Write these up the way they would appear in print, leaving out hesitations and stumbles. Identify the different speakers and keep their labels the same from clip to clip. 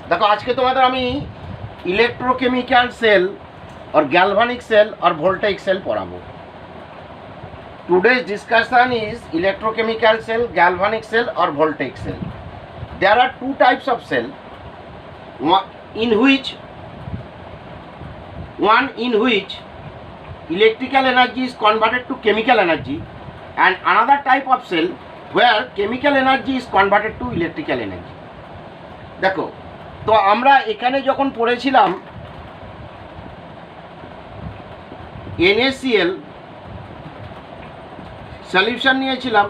Speaker 1: देखो आज के तुम्हारे আমি इलेक्ट्रोकेमिकल सेल और गैल्वानिक सेल और वोल्टाइक सेल पढ़ाबो। Today's discussion is electrochemical cell, galvanic cell or voltaic cell. There are two types of cell, one in which electrical energy is converted to chemical energy, and another type of cell where chemical energy is converted to electrical energy. দেখো তো আমরা এখানে যখন পড়েছিলাম NaCl solution নিয়েছিলাম,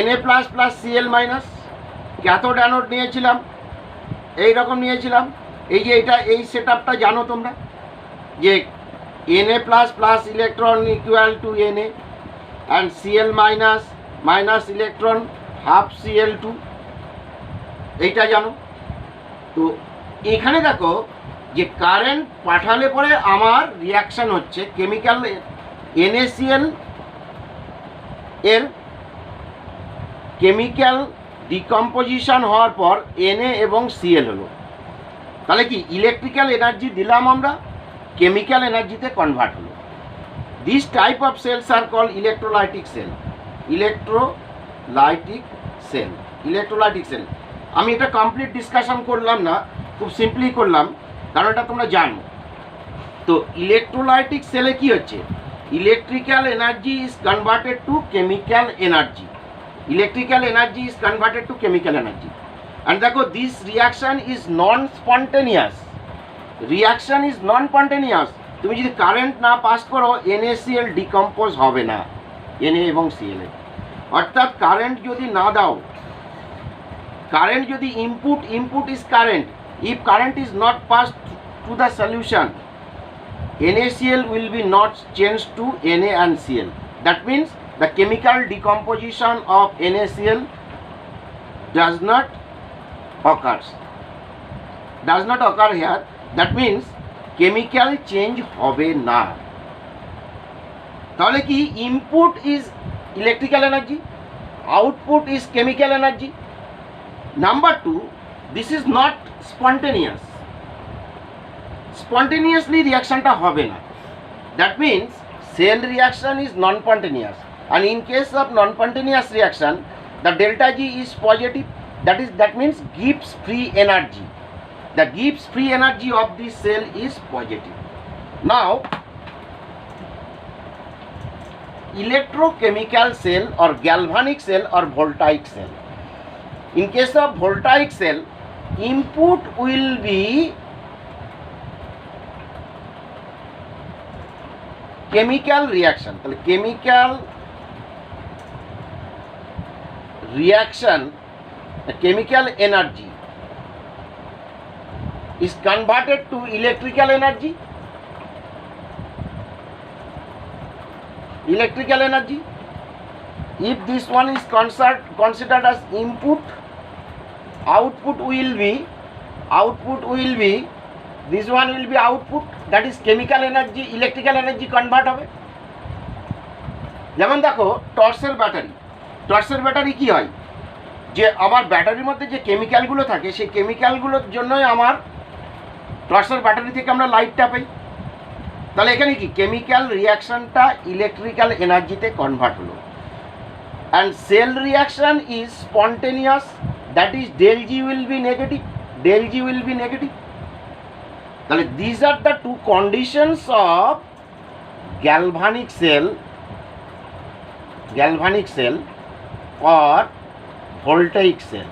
Speaker 1: Na++Cl- cathode anode নিয়েছিলাম, এই রকম নিয়েছিলাম। এই যে এটা এই সেটআপটা জানো তোমরা যে Na++ electron equal two Na and Cl- electron half Cl2, এইটা জানো। তো এখানে দেখো যে কারেন্ট পাঠালে পরে আমার রিয়াকশান হচ্ছে কেমিক্যাল NaCl এর কেমিক্যাল ডিকম্পোজিশন হওয়ার পর Na এবং Cl হলো, তাহলে কি ইলেকট্রিক্যাল এনার্জি দিলাম আমরা, কেমিক্যাল এনার্জিতে কনভার্ট হলো। This type of cells are call electrolytic cell. Electrolytic cell আমি এটা কমপ্লিট ডিসকাশন করলাম না, খুব সিম্পলি করলাম কারণ এটা তোমরা জানো। তো ইলেকট্রোলাইটিক সেলে কি হচ্ছে, electrical energy is converted to chemical energy. Electrical energy is converted to chemical energy. And দেখো this reaction is non-spontaneous. Reaction is non-spontaneous. তুমি যদি কারেন্ট না পাস করো NaCl ডিকম্পোজ হবে না Na এবং Cl এ। অর্থাৎ কারেন্ট যদি না দাও, কারেন্ট যদি input is current, if current is not passed to the solution, NaCl will be not changed to Na and Cl. That means the chemical decomposition of NaCl does not occur here. That means chemical change হবে না। তাহলে কি input is electrical energy, output is chemical energy. Number 2, this is not spontaneous. Spontaneously রিয়াকশনটা হবে না। That means cell reaction is non spontaneous, and in case of non spontaneous reaction the delta G is positive, that means gives free energy. The gives free energy of this cell is positive. Now electrochemical cell or galvanic cell or voltaic cell. In case of voltaic cell, input will be chemical reaction. তাহলে chemical reaction, chemical energy is converted to electrical energy. If this one is considered as input, output will be this one will be output, that is chemical energy, electrical energy convert হবে। যেমন দেখো টর্চের battery কি হয়, যে আমার ব্যাটারির মধ্যে যে কেমিক্যালগুলো থাকে সেই কেমিক্যালগুলোর জন্যই আমার টর্চের ব্যাটারি থেকে আমরা লাইটটা পাই। তাহলে এখানে কি কেমিক্যাল রিয়াকশনটা ইলেকট্রিক্যাল এনার্জিতে কনভার্ট হলো। And cell reaction is spontaneous, that is del G will be negative. তাহলে these are the two conditions of galvanic cell or voltaic cell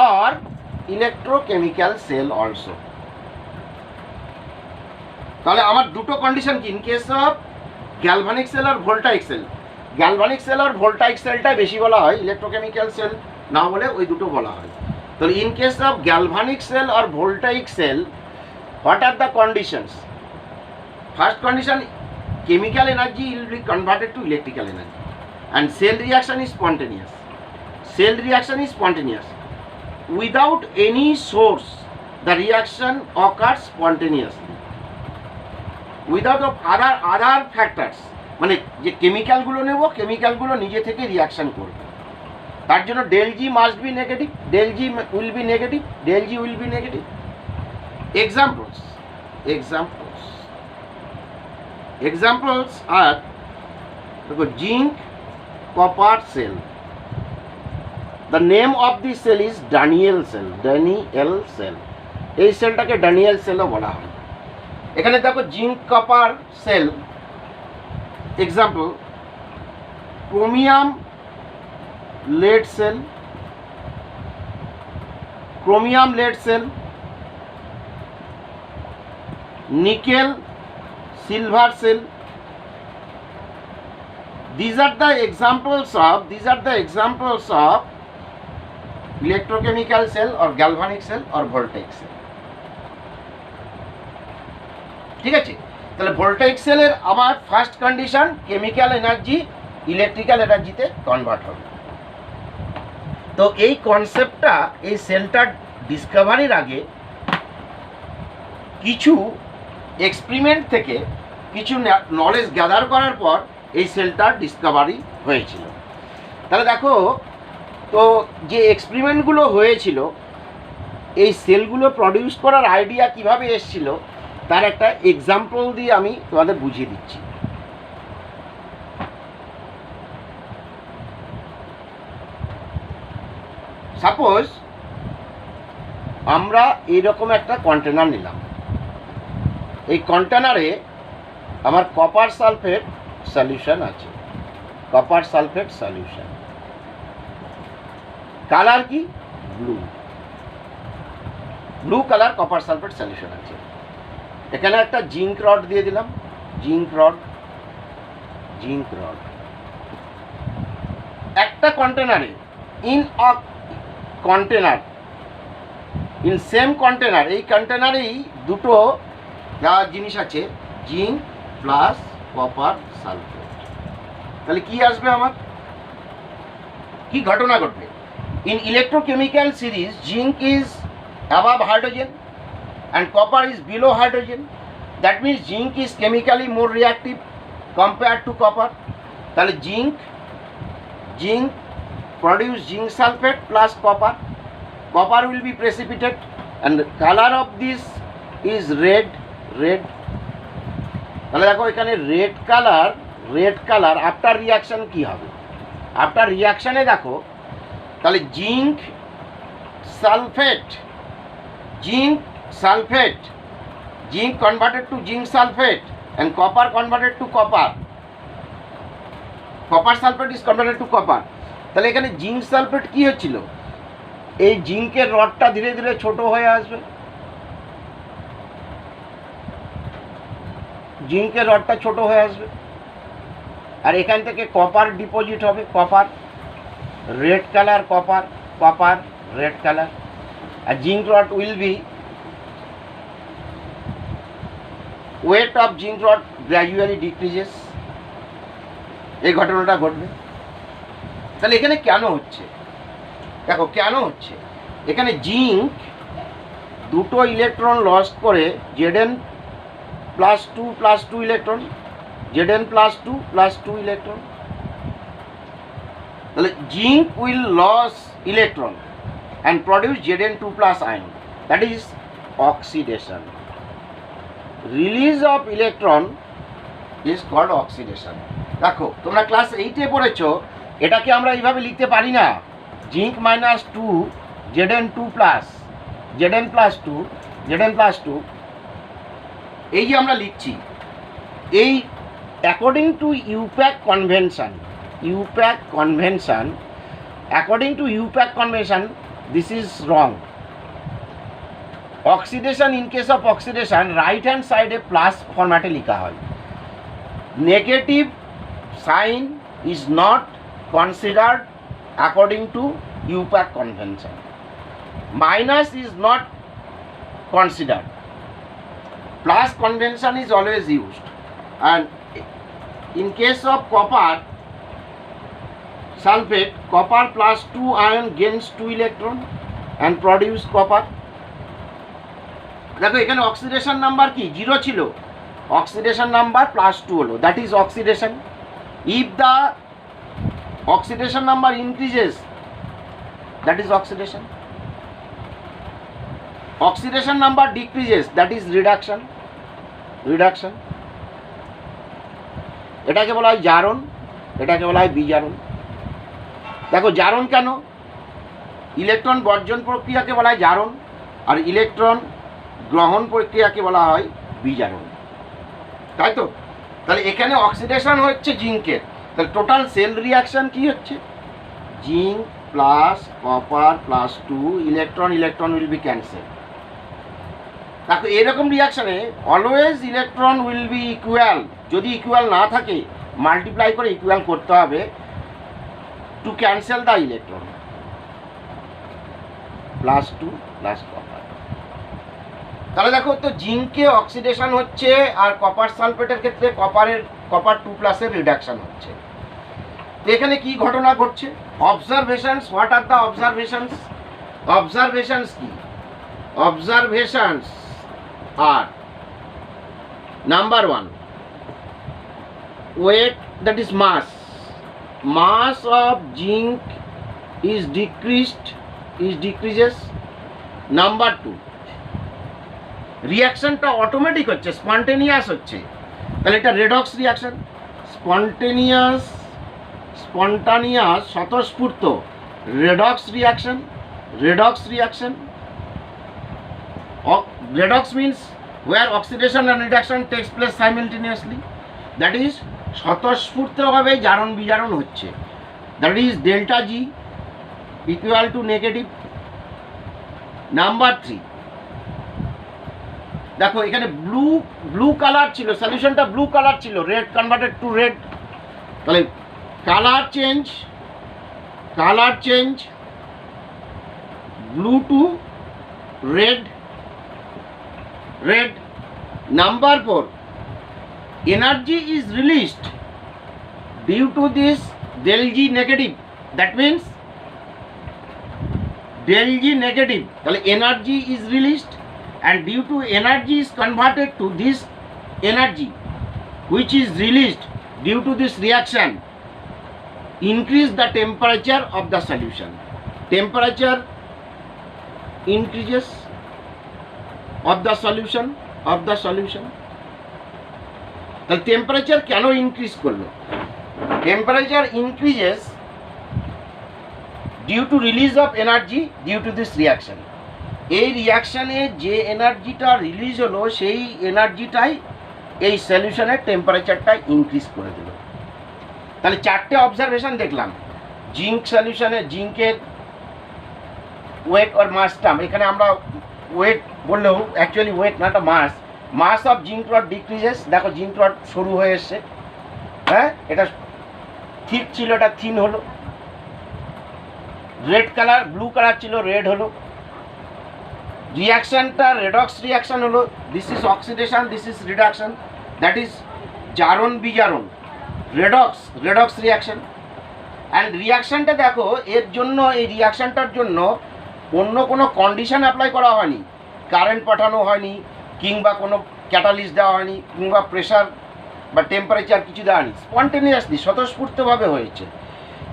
Speaker 1: or electrochemical cell also. তাহলে আমার দুটো কন্ডিশন কি, in case of galvanic cell আর voltaic cell. Galvanic cell আর voltaic সেলটাই বেশি বলা হয়, ইলেকট্রোকেমিক্যাল সেল না বলে ওই দুটো বলা হয়। So in case of galvanic cell or voltaic cell, what are the conditions? First condition, chemical energy will be converted to electrical energy, and cell reaction is spontaneous. Without any source, the reaction occurs spontaneously. Without other factors, মানে যে কেমিক্যালগুলো নেব, কেমিক্যালগুলো নিজে থেকে reaction করবে। তার জন্য del G must be negative, del G will be negative, del G will be negative. Examples are zinc copper cell. The name of this cell is Daniell cell. এই সেলটাকে Daniell cell বলা হয়। এখানে দেখো zinc copper cell, example chromium lead cell, nickel silver cell. These are the examples of electrochemical cell or galvanic cell or voltaic cell. ঠিক আছে, তাহলে voltaic সেলের আমার first condition chemical energy electrical এনার্জিতে কনভার্ট হবে। তো এই কনসেপ্টটা, এই সেলটার ডিসকভারির আগে কিছু এক্সপেরিমেন্ট থেকে কিছু নলেজ গ্যাদার করার পর এই সেলটার ডিসকভারি হয়েছিল। তাহলে দেখো, তো যে এক্সপেরিমেন্টগুলো হয়েছিল, এই সেলগুলো প্রডিউস করার আইডিয়া কিভাবে এসেছিল তার একটা এক্সাম্পল দিয়ে আমি তোমাদের বুঝিয়ে দিচ্ছি। সাপোজ আমরা এইরকম একটা কন্টেনার নিলাম, এই কন্টেনারে আমার কপার সালফেট সলিউশন আছে, কালার কি blue colour copper sulphate solution আছে। এখানে একটা জিঙ্ক রড দিয়ে দিলাম, জিঙ্ক রড একটা কন্টেনারে ইন সেম কন্টেনার, এই কন্টেনারেই দুটো জিনিস আছে, জিঙ্ক প্লাস কপার সালফেট। তাহলে কি আসবে, আমার কি ঘটনা ঘটবে? In electrochemical series zinc is above hydrogen and copper is below hydrogen. That means zinc is chemically more reactive compared to copper. তাহলে zinc produce zinc sulfate plus copper will be precipitate and the color of this is red. তাহলে দেখো এখানে red colour after reaction কি হবে? After রিয়াকশনে দেখো, তাহলে zinc converted to zinc sulfate and copper converted to copper sulfate is converted to copper. তাহলে এখানে zinc sulphate কি হচ্ছিল, এই জিঙ্কের রডটা ধীরে ধীরে ছোট হয়ে আসবে, আর এখান থেকে কপার ডিপোজিট হবে, red colour copper red colour, আর zinc rod will be weight of zinc rod gradually decreases. এই ঘটনাটা ঘটবে। তাহলে এখানে কেন হচ্ছে, দেখো কেন হচ্ছে, এখানে জিঙ্ক দুটো ইলেকট্রন লস করে Zn + 2 ইলেকট্রন, Zn + 2 ইলেকট্রন। তাহলে zinc will loss electron and produce Zn2+ ion, that is oxidation. Release of electron is called oxidation. দেখো তোমরা ক্লাস 8-এ পড়েছো, এটাকে আমরা এইভাবে লিখতে পারি না, জিঙ্ক -2 Zn+2 এই যে আমরা লিখছি, এই according to IUPAC convention this is wrong. Oxidation, in case of oxidation, right hand side এ প্লাস ফরম্যাটে লেখা হয়, negative sign is not considered according to UPAC convention. Minus is not considered. Plus convention is always used. And in case of copper sulfate, copper +2 ion gains 2 electron and produce copper. দেখো এখানে oxidation number কি 0 ছিল, oxidation number +2 হলো, that is oxidation. If the oxidation number increases, that is oxidation. Oxidation number decreases, that is reduction. Reduction. এটাকে বলা হয় জারণ, এটাকে বলা হয় বিজারণ। দেখো জারণ কেন? ইলেকট্রন বর্জন প্রক্রিয়াকে বলা হয় জারণ, আর ইলেকট্রন গ্রহণ প্রক্রিয়াকে বলা হয় বিজারণ, তাই তো? তাহলে এখানে অক্সিডেশন হচ্ছে জিঙ্কের, তাহলে টোটাল সেল রিয়াকশন কি হচ্ছে? Zinc plus copper plus 2, electron electron will be cancel. দেখো এরকম রিয়াকশানে always electron will be equal. যদি ইকুয়াল না থাকে মাল্টিপ্লাই করে ইকুয়াল করতে হবে to cancel the electron. Plus 2 plus copper. তাহলে দেখো তো জিঙ্কে অক্সিডেশন হচ্ছে, আর কপার সালফেটের ক্ষেত্রে কপার 2+ রিডাকশন হচ্ছে। তো এখানে কি ঘটনা ঘটছে? Observations, what are the observations? Observations কি? Observations are number 1, weight, that is mass. Mass of zinc decreases. Number 2, রিয়াকশনটা অটোমেটিক হচ্ছে, স্পন্টেনিয়াস হচ্ছে, তাহলে এটা রেডক্স রিয়াকশন। স্পন্টেনিয়াস স্বতঃস্ফূর্ত redox reaction. Redox means where oxidation and reduction takes place simultaneously, that is স্বতঃস্ফূর্তভাবে জারণ বিজারণ হচ্ছে, that is delta G equal to negative. Number 3, দেখো এখানে ব্লু কালার ছিল, সলিউশনটা ব্লু কালার ছিল, রেড কনভার্টেড টু রেড, তাহলে colour change blue to red. Number 4, energy is released due to this del G negative, that means del G negative, তাহলে energy is released, and due to energy is converted to this energy which is released due to this reaction, increase the temperature of the solution. Temperature increases of the solution. তাহলে temperature কেন increase করলো? Temperature increases due to release of energy due to this reaction. এই রিয়াকশানে যে এনার্জিটা release হলো সেই এনার্জিটাই এই সলিউশনের টেম্পারেচারটা ইনক্রিজ করে দিল। তাহলে 4টে অবজারভেশন দেখলাম। জিঙ্ক সলিউশনে জিঙ্কের ওয়েট আর মাস টার্ম, এখানে আমরা ওয়েট বললেও অ্যাকচুয়ালি ওয়েট না, এটা মাস অফ জিঙ্ক রড ডিক্রিজেস। দেখো জিঙ্ক রড সরু হয়ে এসছে, হ্যাঁ, এটা থিক ছিল, এটা থিন হলো। রেড কালার, ব্লু কালার ছিল, রেড হলো। রিয়াকশনটা রেডক্স রিয়াকশন হলো, this is oxidation, this is reduction, that is জারণ বিজারণ, রেডক্স রিয়াকশন। অ্যান্ড রিয়াকশনটা দেখো এর জন্য, এই রিয়াকশনটার জন্য অন্য কোনো কন্ডিশন অ্যাপ্লাই করা হয়নি, কারেন্ট পাঠানো হয়নি, কিংবা কোনো ক্যাটালিস্ট দেওয়া হয়নি, কিংবা প্রেশার বা টেম্পারেচার কিছু দেওয়া হয়নি, স্পন্টেনিয়াসলি স্বতঃস্ফূর্তভাবে হয়েছে।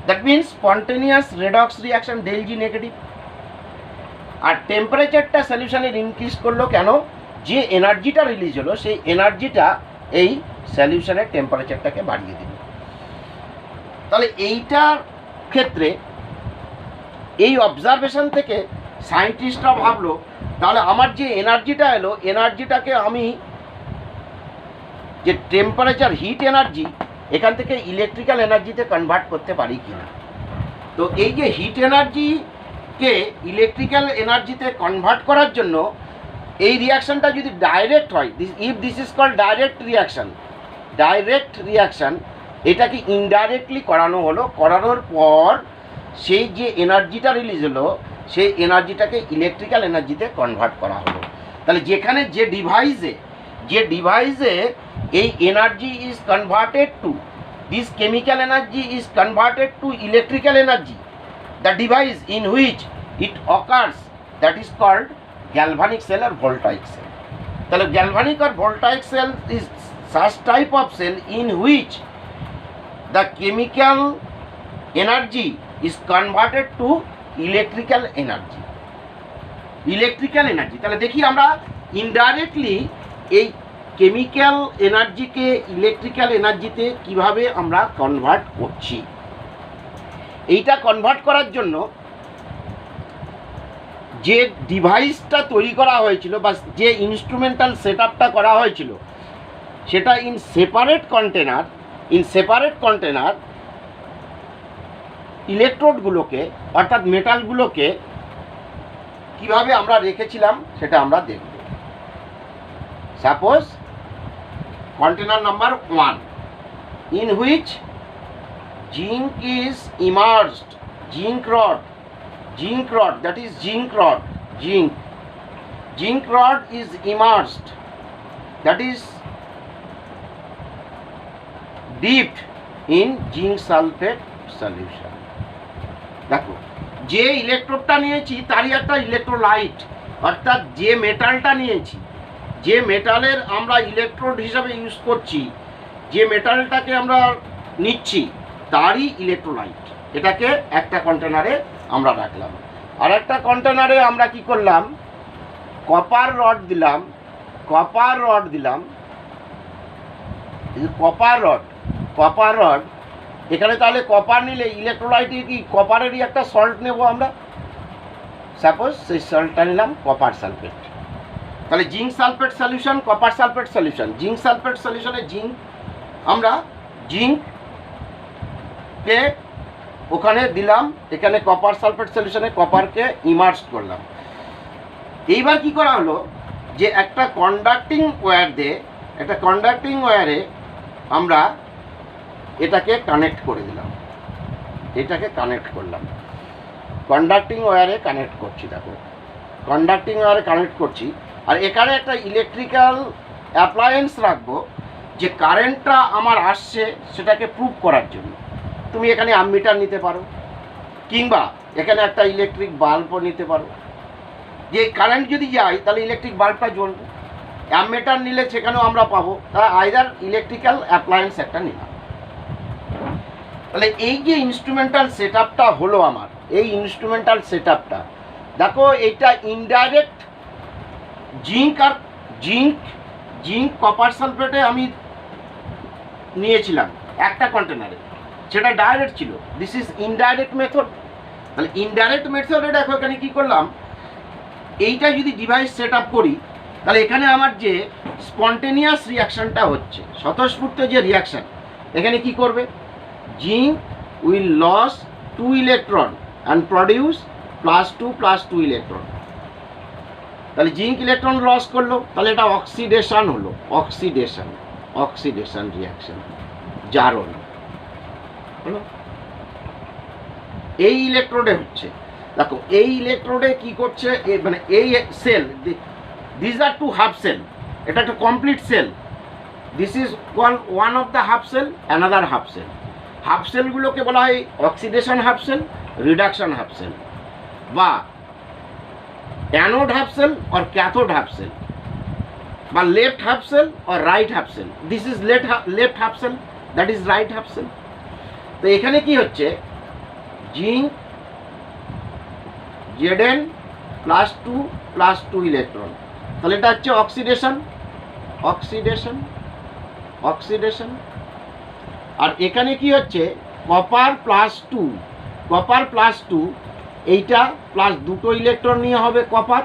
Speaker 1: That means spontaneous redox reaction del G negative. আর টেম্পারেচারটা সলিউশনের ইনক্রিজ করলো কেন? যে এনার্জিটা রিলিজ হলো সেই এনার্জিটা এই সলিউশনের টেম্পারেচারটাকে বাড়িয়ে দিল। তাহলে এইটার ক্ষেত্রে এই অবজারভেশন থেকে সায়েন্টিস্টরা ভাবলো তাহলে আমার যে এনার্জিটা এলো, এনার্জিটাকে আমি যে টেম্পারেচার হিট এনার্জি, এখান থেকে ইলেকট্রিক্যাল এনার্জিতে কনভার্ট করতে পারি কিনা। তো এই যে হিট এনার্জিকে ইলেকট্রিক্যাল এনার্জিতে কনভার্ট করার জন্য এই রিয়াকশানটা যদি ডাইরেক্ট হয়, this is called direct reaction, এটাকে ইনডাইরেক্টলি করানো হলো। করানোর পর সেই যে এনার্জিটা রিলিজ হলো সেই এনার্জিটাকে ইলেকট্রিক্যাল এনার্জিতে কনভার্ট করা হলো। তাহলে যেখানে যে ডিভাইসে এই energy is converted to, this chemical energy is converted to electrical energy, the device in which it occurs, that is called galvanic cell আর ভোল্টাইক সেল। তাহলে গ্যালভানিক আর voltaic cell is such type of cell in which the chemical energy is converted to electrical energy. Electrical energy, তাহলে দেখি আমরা indirectly এই chemical এনার্জিকে electrical এনার্জিতে কিভাবে আমরা convert করছি। এইটা কনভার্ট করার জন্য যে ডিভাইসটা তৈরি করা হয়েছিল বা যে ইনস্ট্রুমেন্টাল সেটআপটা করা হয়েছিল সেটা ইন সেপারেট কন্টেনার ইলেকট্রোডগুলোকে অর্থাৎ মেটালগুলোকে কিভাবে আমরা রেখেছিলাম সেটা আমরা দেখব। Suppose container number 1 in which zinc is immersed, zinc rod, that is zinc rod is immersed, that is dipped in zinc sulfate solution। দেখো যে ইলেকট্রোডটা নিয়েছি তারই একটা ইলেকট্রোলাইট, অর্থাৎ যে মেটালটা নিয়েছি, যে মেটালের আমরা ইলেকট্রোড হিসাবে ইউজ করছি, যে মেটালটাকে আমরা নিচ্ছি তারই ইলেকট্রোলাইট। এটাকে একটা কন্টেনারে আমরা রাখলাম। আর একটা কন্টেনারে আমরা কি করলাম, কপার রড দিলাম। কপার রড এখানে তাহলে কপার নিলে ইলেকট্রোলাইটে কি কপারেরই একটা সল্ট নেব আমরা। সাপোজ সেই সল্টটা নিলাম কপার সালফেট। তাহলে zinc sulphate solution, copper sulphate solution. Zinc sulphate সলিউশনে আমরা জিঙ্ককে ওখানে দিলাম, এখানে কপার সালফেট সলিউশনে কপারকে ইমার্জ করলাম। এইবার কি করা হলো যে একটা কন্ডাক্টিং ওয়্যারে আমরা এটাকে কানেক্ট করে দিলাম, এটাকে কানেক্ট করলাম। কন্ডাক্টিং ওয়্যারে কানেক্ট করছি, দেখো কন্ডাক্টিং ওয়্যারে কানেক্ট করছি। আর এখানে একটা ইলেকট্রিক্যাল অ্যাপ্লায়েন্স রাখবো যে কারেন্টটা আমার আসছে সেটাকে প্রুভ করার জন্য। তুমি এখানে অ্যামমিটার নিতে পারো, কিংবা এখানে একটা ইলেকট্রিক বাল্বও নিতে পারো। যে কারেন্ট যদি যায় তাহলে ইলেকট্রিক বাল্বটা জ্বলবে। অ্যামমিটার নিলে সেখানেও আমরা পাবো। তাহলে আইদার ইলেকট্রিক্যাল অ্যাপ্লায়েন্স একটা নিলাম। তাহলে এই যে ইনস্ট্রুমেন্টাল সেটআপটা হলো আমার, এই ইনস্ট্রুমেন্টাল সেটআপটা দেখো, এটা ইনডাইরেক্ট জিঙ্ক কপার সালফেটে আমি নিয়েছিলাম একটা কন্টেনারে, সেটা ডাইরেক্ট ছিল। This is indirect method. তাহলে ইনডাইরেক্ট মেথডে দেখো এখানে কি করলাম, এইটা যদি ডিভাইস সেট আপ করি তাহলে এখানে আমার যে স্পন্টেনিয়াস রিয়াকশানটা হচ্ছে, স্বতঃস্ফূর্ত যে রিয়াকশান, এখানে কি করবে, zinc will loss 2 electron and produce +2 electron. তাহলে জিঙ্ক ইলেকট্রন লস করলো, তাহলে এটা অক্সিডেশন হলো, অক্সিডেশন রিয়াকশন, জারণ হলো। এই ইলেকট্রোডে হচ্ছে, দেখো এই ইলেকট্রোডে কি করছে, মানে এই cell, this are 2 half cell, এটা একটা complete cell. This is one of the half cell, another half cell. Half সেলগুলোকে বলা হয় oxidation half cell, reduction half cell, বা anode half cell or cathode half cell, বা left half cell or right half cell. This is left half cell, that is right half cell. তো এখানে কি হচ্ছে, zinc Zn +2 electron, তাহলে এটা হচ্ছে oxidation. আর এখানে কি হচ্ছে, কপার +2, এইটা প্লাস 2 ইলেকট্রন নিয়ে হবে কপার।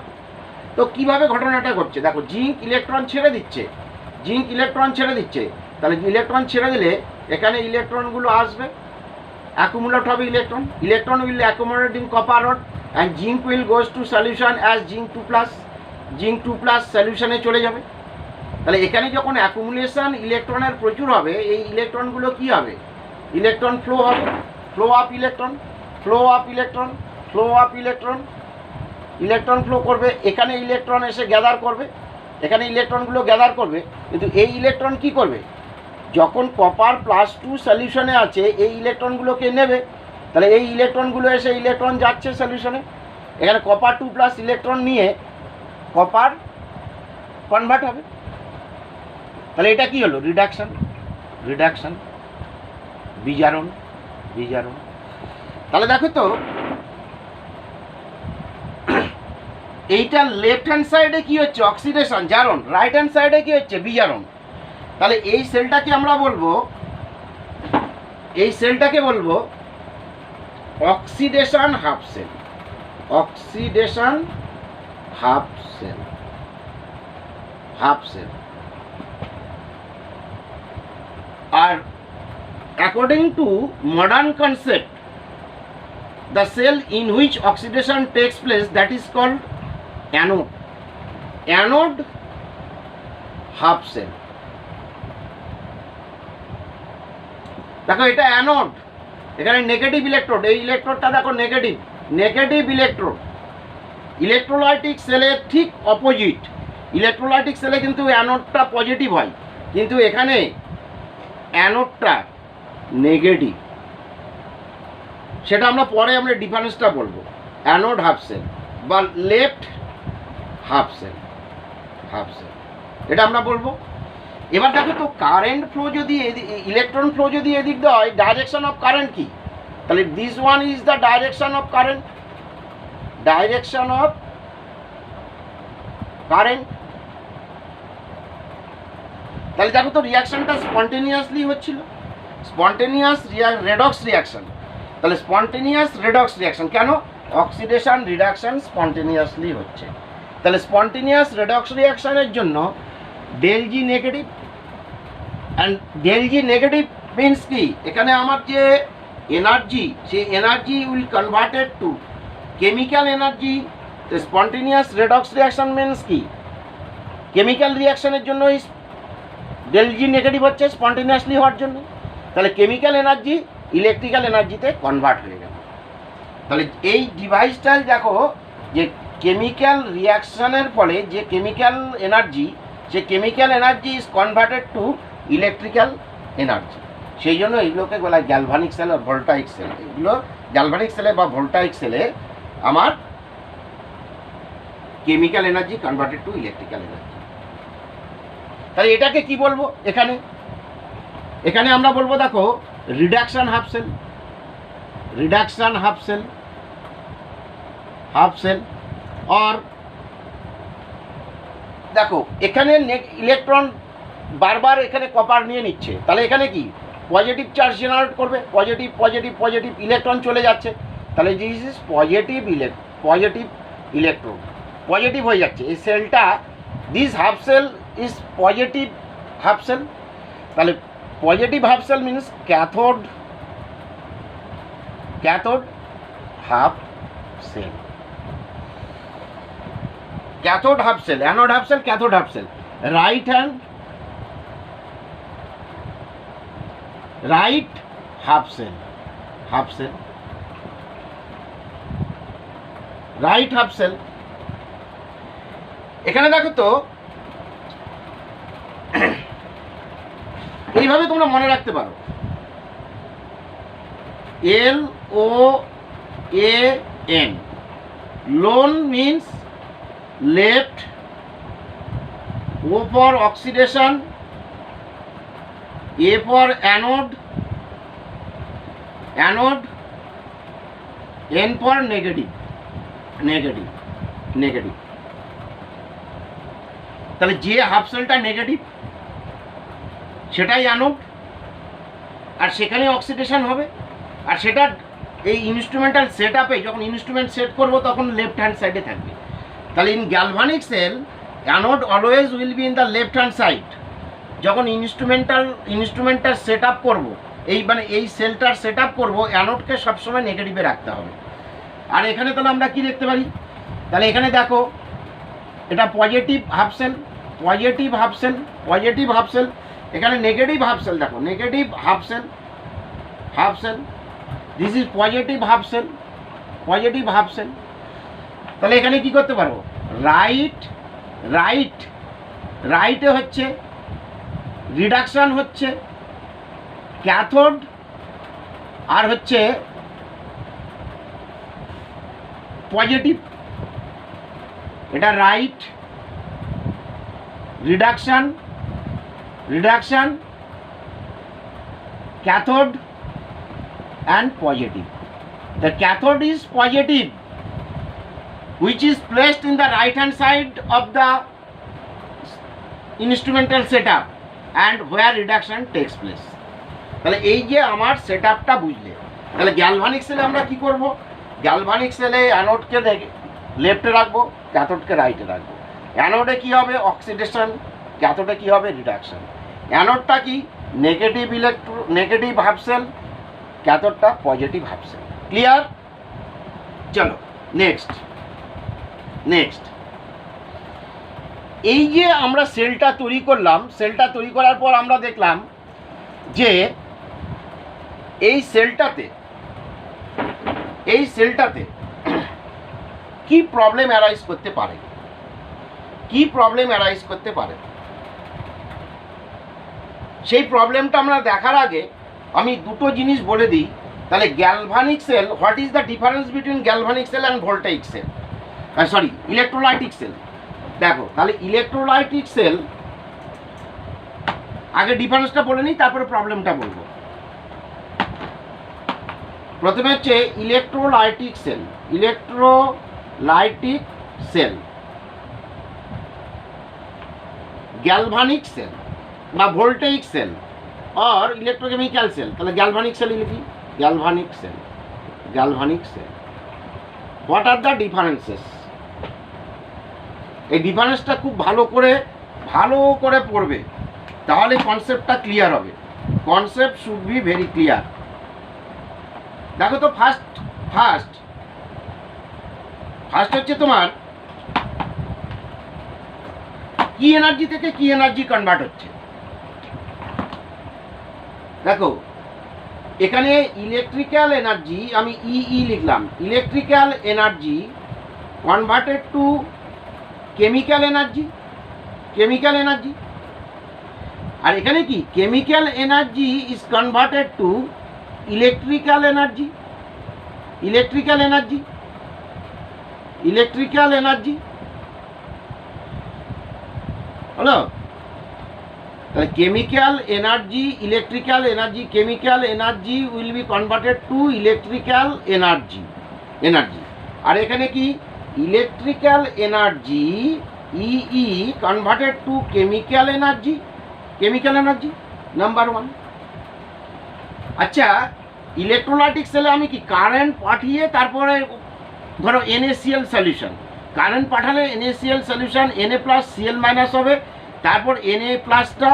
Speaker 1: তো কিভাবে ঘটনাটা ঘটছে দেখো, জিঙ্ক ইলেকট্রন ছেড়ে দিচ্ছে, তাহলে ইলেকট্রন ছেড়ে দিলে এখানে ইলেকট্রনগুলো আসবে, অ্যাকুমুলেট হবে electron will accumulate in copper rod and zinc will goes to solution as zinc 2+ সলিউশনে চলে যাবে। তাহলে এখানে যখন অ্যাকুমুলেশন ইলেকট্রনের প্রচুর হবে, এই ইলেকট্রনগুলো কি হবে, ইলেকট্রন ফ্লো হবে, ফ্লো আপ ইলেকট্রন ফ্লো করবে, এখানে ইলেকট্রন এসে গ্যাদার করবে, এখানে ইলেকট্রনগুলো গ্যাদার করবে। কিন্তু এই ইলেকট্রন কি করবে, যখন কপার +2 সলিউশনে আছে এই ইলেকট্রনগুলোকে নেবে, তাহলে এই ইলেকট্রনগুলো এসে ইলেকট্রন যাচ্ছে সলিউশনে, এখানে কপার 2+ ইলেকট্রন নিয়ে কপার কনভার্ট হবে। তাহলে এটা কি হলো, রিডাকশন, বিজারণ। তাহলে দেখো তো এইটা লেফট হ্যান্ড সাইডে কি হচ্ছে অক্সিডেশন জারণ, রাইট হ্যান্ড সাইডে কি হচ্ছে বিজারণ। তাহলে এই সেলটাকে আমরা বলবো, এই সেলটাকে বলবো oxidation half cell, oxidation half cell, half cell. আর according to modern concept, the cell in which oxidation takes place, that is called anode, anode half cell। দেখো এটা অ্যানোড, এখানে নেগেটিভ ইলেকট্রোড, এই ইলেকট্রোডটা দেখো নেগেটিভ, নেগেটিভ ইলেকট্রোড। ইলেকট্রোলাইটিক সেলের ঠিক opposite, electrolytic সেলে কিন্তু অ্যানোডটা পজিটিভ হয়, কিন্তু এখানে অ্যানোডটা নেগেটিভ। সেটা আমরা পরে আমরা ডিফারেন্সটা বলবো। অ্যানোড হাফ সেল বা left half cell, half cell এটা আমরা বলবো। এবার দেখো তো কারেন্ট ফ্লো যদি ইলেকট্রন ফ্লো যদি এদিক দিয়ে হয়, ডাইরেকশন অফ কারেন্ট কি? তাহলে this one is the direction of current, direction of current. তাহলে দেখো তো রিয়াকশনটা স্পন্টেনিয়াসলি হচ্ছিল, স্পন্টেনিয়াস রেডক্স রিয়াকশন। তাহলে স্পন্টেনিয়াস রেডক্স রিয়াকশন কেন? অক্সিডেশন রিডাকশন স্পন্টেনিয়াসলি হচ্ছে। তাহলে স্পন্টেনিয়াস রেডক্স রিয়াকশনের জন্য del G negative, and del G negative means কি? এখানে আমার যে এনার্জি, সেই energy will converted to chemical energy. Spontaneous redox reaction means কি? কেমিক্যাল রিয়াকশনের জন্য ডেল জি নেগেটিভ হচ্ছে স্পন্টেনিয়াসলি হওয়ার জন্য। তাহলে কেমিক্যাল এনার্জি ইলেকট্রিক্যাল এনার্জিতে কনভার্ট হয়ে গেল। তাহলে এই ডিভাইসটা দেখো যে কেমিক্যাল রিয়াকশনের ফলে যে কেমিক্যাল এনার্জি, সে chemical energy is converted to electrical energy. সেই জন্য এইগুলোকে বলা হয় গ্যালভানিক সেল আর ভোল্টাইক সেল। এগুলো গ্যালভানিক সেলে বা ভোল্টাইক সেলে আমার chemical energy converted to electrical energy. তাহলে এটাকে কি বলবো? এখানে এখানে আমরা বলবো দেখো reduction half cell, reduction half cell, half cell. আর দেখো এখানে ইলেকট্রন বারবার এখানে কপার নিয়ে নিচ্ছে, তাহলে এখানে কি পজিটিভ চার্জ জেনারেট করবে, পজিটিভ পজিটিভ পজিটিভ, ইলেকট্রন চলে যাচ্ছে। তাহলে this is positive positive electron, positive হয়ে যাচ্ছে এই সেলটা। This half cell is positive half cell. তাহলে positive half cell means cathode, cathode half cell, cathode half cell, anode half cell, cathode half cell. Right hand, right half cell, half cell, right half cell. এখানে দেখো তো এইভাবে তোমরা মনে রাখতে পারো, L O A N, loan means left, O for oxidation, A for anode, anode, N for negative, negative, negative. তাহলে যে হাফ সেলটা নেগেটিভ সেটাই অ্যানোড, আর সেখানে অক্সিডেশন হবে। আর সেটা এই ইনস্ট্রুমেন্টাল সেট আপে যখন ইনস্ট্রুমেন্ট সেট করবো তখন লেফট হ্যান্ড সাইডে থাকবে। তাহলে in galvanic cell anode always will be in the left hand side. যখন ইনস্ট্রুমেন্টটা সেট আপ করবো, এই মানে এই সেলটার সেট আপ করবো, অ্যানোডকে সবসময় নেগেটিভে রাখতে হবে। আর এখানে তাহলে আমরা কি দেখতে পারি? তাহলে এখানে দেখো এটা positive half cell, positive half cell, positive half cell. এখানে নেগেটিভ হাফ সেল দেখো, negative half cell, half cell. This is positive half cell, positive half cell. তাহলে এখানে কি করতে পারবো? রাইট, রাইট, রাইটে হচ্ছে রিডাকশন হচ্ছে ক্যাথোড, আর হচ্ছে পজিটিভ। এটা right, reduction, reduction, cathode and positive. The cathode is positive which is placed in the right hand side of the instrumental setup and where reduction takes place. তাহলে এই যে আমার সেটআপটা বুঝলে, তাহলে গ্যালভানিক সেলে আমরা কি করব? গ্যালভানিক সেলে অ্যানোডকে লেফটে রাখবো, ক্যাথোডকে রাইটে রাখবো। অ্যানোডে কি হবে? অক্সিডেশন। ক্যাথোডে কি হবে? রিডাকশন। অ্যানোডটা কি? নেগেটিভ হাফ সেল, ক্যাথোডটা পজিটিভ হাফ সেল। ক্লিয়ার? চলো নেক্সট। এই যে আমরা সেলটা তৈরি করলাম, সেলটা তৈরি করার পর আমরা দেখলাম যে এই সেলটাতে কি প্রবলেম অ্যারাইজ করতে পারে, সেই প্রবলেমটা আমরা দেখার আগে আমি দুটো জিনিস বলে দিই। তাহলে galvanic cell, what is the difference between galvanic cell and voltaic cell, electrolytic cell. দেখো, তাহলে ইলেকট্রোলাইটিক সেল, আগে ডিফারেন্সটা বলে নিই, তারপরে প্রবলেমটা বলবো। প্রথমে হচ্ছে ইলেকট্রোলাইটিক সেল, গ্যালভানিক সেল বা ভোল্টাইক সেল और ইলেকট্রোকেমিক্যাল সেল। তাহলে গ্যালভানিক সেল লিখি, galvanic cell. What are the differences? এই ডিফারেন্সটা খুব ভালো করে পড়বে, তাহলে কনসেপ্টটা ক্লিয়ার হবে। Concept should be very clear. দেখো তো, ফার্স্ট হচ্ছে তোমার কি এনার্জি থেকে কি এনার্জি কনভার্ট হচ্ছে। দেখো এখানে ইলেকট্রিক্যাল এনার্জি, আমি লিখলাম, electrical energy converted to chemical energy. আর এখানে কি? Chemical energy is converted to electrical energy. হলো? তাহলে chemical energy, electrical energy, chemical energy will be converted to electrical energy. আর এখানে কি? Electrical energy converted to chemical energy, number 1। আচ্ছা, electrolytic সেলে আমি কি কারেন্ট পাঠিয়ে তারপরে ধরো NaCl সলিউশন, কারেন্ট পাঠালে NaCl সলিউশন Na+Cl- হবে, তারপর Na+টা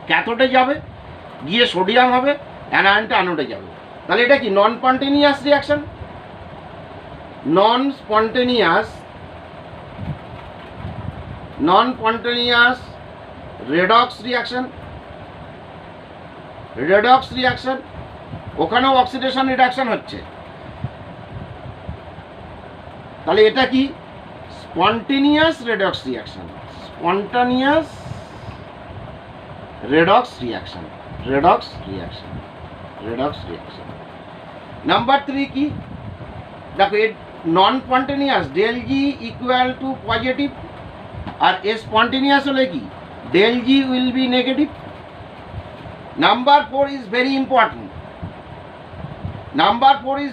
Speaker 1: ক্যাথোডে যাবে, গিয়ে সোডিয়াম হবে, অ্যানায়নটা অ্যানোডে যাবে। তাহলে এটা কি? নন স্পন্টেনিয়াস রিয়াকশন, নন স্পন্টেনিয়াস রেডক্স রিয়াকশন। ওখানেও অক্সিডেশন রিডাকশন হচ্ছে। তাহলে এটা কি? Spontaneous redox reaction. নাম্বার 3 কি? দেখো, এর non spontaneous ΔG equal to positive, আর স্পন্টেনিয়াস হলে কি? ΔG will be negative. Number 4 is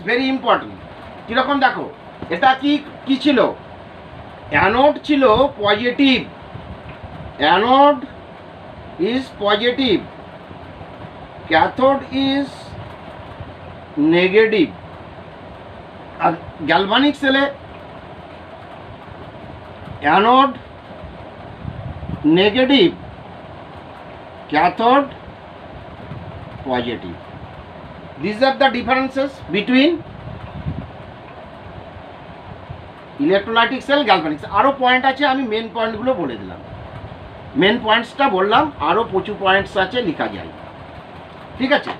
Speaker 1: very important. কিরকম? দেখো, এটা কি ছিল? অ্যানোড ছিল positive, anode is positive, cathode is negative. আর গ্যালভানিক সেলে anode negative, cathode positive. These are the differences between electrolytic cell, galvanic cell. আরও পয়েন্ট আছে, আমি মেন পয়েন্টগুলো বলে দিলাম, মেন পয়েন্টসটা বললাম, আরও প্রচুর পয়েন্টস আছে, লেখা যায়। ঠিক আছে?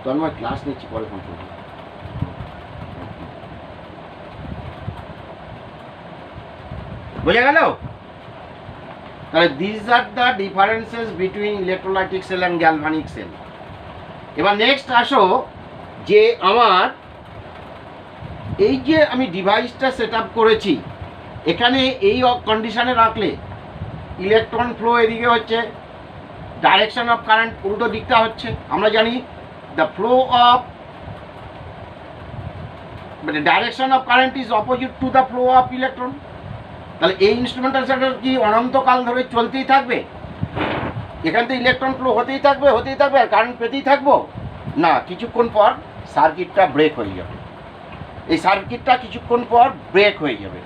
Speaker 1: তো আমি ক্লাস নিচ্ছি, পরে ফোন করবো। বোঝা গেল? তাহলে this are the differences between electrolytic cell and galvanic cell. এবার নেক্সট আসো, যে আমার এই যে আমি ডিভাইসটা সেট আপ করেছি, এখানে এই কন্ডিশনে রাখলে ইলেকট্রন ফ্লো এদিকে হচ্ছে, ডাইরেকশন অফ কারেন্ট উল্টো দিকটা হচ্ছে। আমরা জানি দ্য ফ্লো অফ মানে direction of current is opposite to the flow of electron. তাহলে এই ইনস্ট্রুমেন্টাল কি অনন্তকাল ধরে চলতেই থাকবে? এখান থেকে ইলেকট্রন ফ্লো হতেই থাকবে আর কারেন্ট পেতেই থাকবো না, কিছুক্ষণ পর সার্কিটটা ব্রেক হয়ে যাবে। এই সার্কিটটা কিছুক্ষণ পর ব্রেক হয়ে যাবে।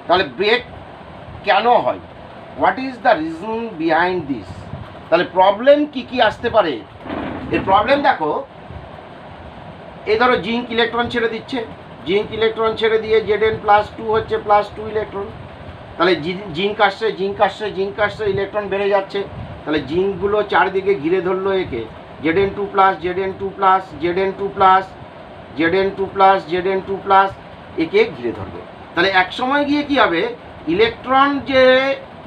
Speaker 1: তাহলে ব্রেক কেন হয়? What is the reason behind this? তাহলে প্রবলেম কি আসতে পারে? এর প্রবলেম দেখো, এই ধরো জিঙ্ক ইলেকট্রন ছেড়ে দিচ্ছে, জিঙ্ক ইলেকট্রন ছেড়ে দিয়ে Zn+2 হচ্ছে +2 ইলেকট্রন। তাহলে জিঙ্ক আসছে ইলেকট্রন বেড়ে যাচ্ছে। তাহলে জিঙ্কগুলো চারদিকে ঘিরে ধরলো একে, Zn2+, একে ঘিরে ধরবে। তাহলে এক সময় গিয়ে কি হবে,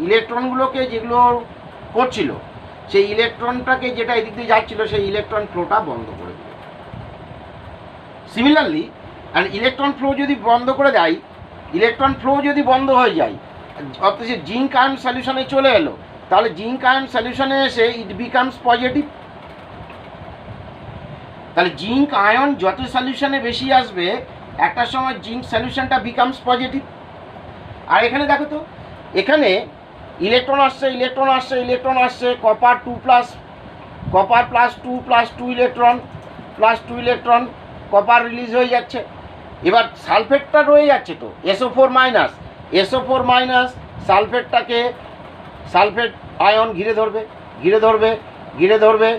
Speaker 1: ইলেকট্রনগুলোকে যেগুলো করছিল সেই ইলেকট্রনটাকে যেটা এদিক দিয়ে যাচ্ছিল সেই ইলেকট্রন ফ্লোটা বন্ধ করে দেবে। সিমিলারলি আর ইলেকট্রন ফ্লো যদি বন্ধ করে দেয়, ইলেকট্রন ফ্লো যদি বন্ধ হয়ে যায়, অর্থাৎ জিঙ্ক আয়ন সলিউশনে চলে এলো, তাহলে জিঙ্ক আয়ন সলিউশনে এসে ইট বিকামস পজিটিভ। তাহলে জিঙ্ক আয়ন যত সলিউশনে বেশি আসবে একটা সময় জিঙ্ক সলিউশনটা বিকামস পজিটিভ। আর এখানে দেখো তো, এখানে ইলেকট্রন আসছে কপার +2 ইলেকট্রন কপার রিলিজ হয়ে যাচ্ছে। এবার সালফেটটা রয়ে যাচ্ছে তো SO4-, সালফেট আয়ন ঘিরে ধরবে।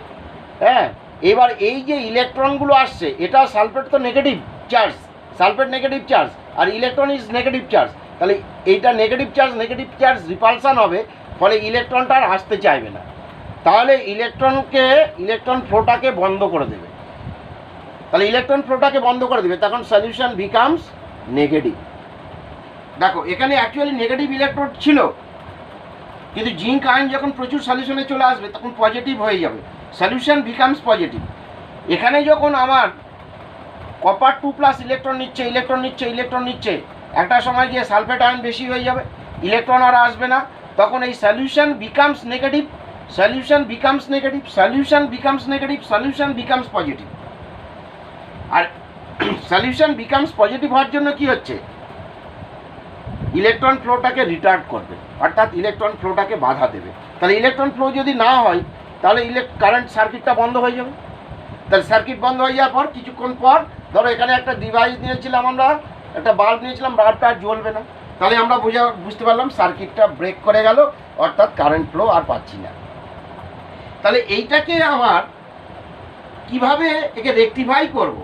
Speaker 1: হ্যাঁ, এবার এই যে ইলেকট্রনগুলো আসছে, এটা সালফেট তো নেগেটিভ চার্জ, আর ইলেকট্রন ইজ নেগেটিভ চার্জ। তাহলে এইটা নেগেটিভ চার্জ রিপালশন হবে, ফলে ইলেকট্রনটা আর আসতে চাইবে না। তাহলে ইলেকট্রন ফ্লোটাকে বন্ধ করে দেবে। তখন সলিউশন বিকামস নেগেটিভ। দেখো এখানে অ্যাকচুয়ালি নেগেটিভ ইলেকট্রন ছিল, কিন্তু জিঙ্ক আয়ন যখন প্রচুর সলিউশনে চলে আসবে তখন পজিটিভ হয়ে যাবে, সলিউশন বিকামস পজিটিভ। এখানে যখন আমার কপার 2+ ইলেকট্রন নিচ্ছে, একটা সময় গিয়ে সালফেট আয়ন বেশি হয়ে যাবে, ইলেকট্রন আর আসবে না, তখন এই সলিউশন বিকামস পজিটিভ। আর সলিউশন বিকামস পজিটিভ হওয়ার জন্য কি হচ্ছে, ইলেকট্রন ফ্লোটাকে রিটার্ড করবে, অর্থাৎ ইলেকট্রন ফ্লোটাকে বাধা দেবে। তাহলে ইলেকট্রন ফ্লো যদি না হয় তাহলে কারেন্ট সার্কিটটা বন্ধ হয়ে যাবে। তাহলে সার্কিট বন্ধ হয়ে যাওয়ার পর কিছুক্ষণ পর ধরো এখানে একটা ডিভাইস নিয়েছিলাম, আমরা একটা বাল্ব নিয়েছিলাম, বাল্বটা আর জ্বলবে না। তাহলে আমরা বুঝতে পারলাম সার্কিটটা ব্রেক করে গেল, অর্থাৎ কারেন্ট ফ্লো আর পাচ্ছি না। তাহলে এইটাকে আমার কিভাবে একে রেকটিফাই করব,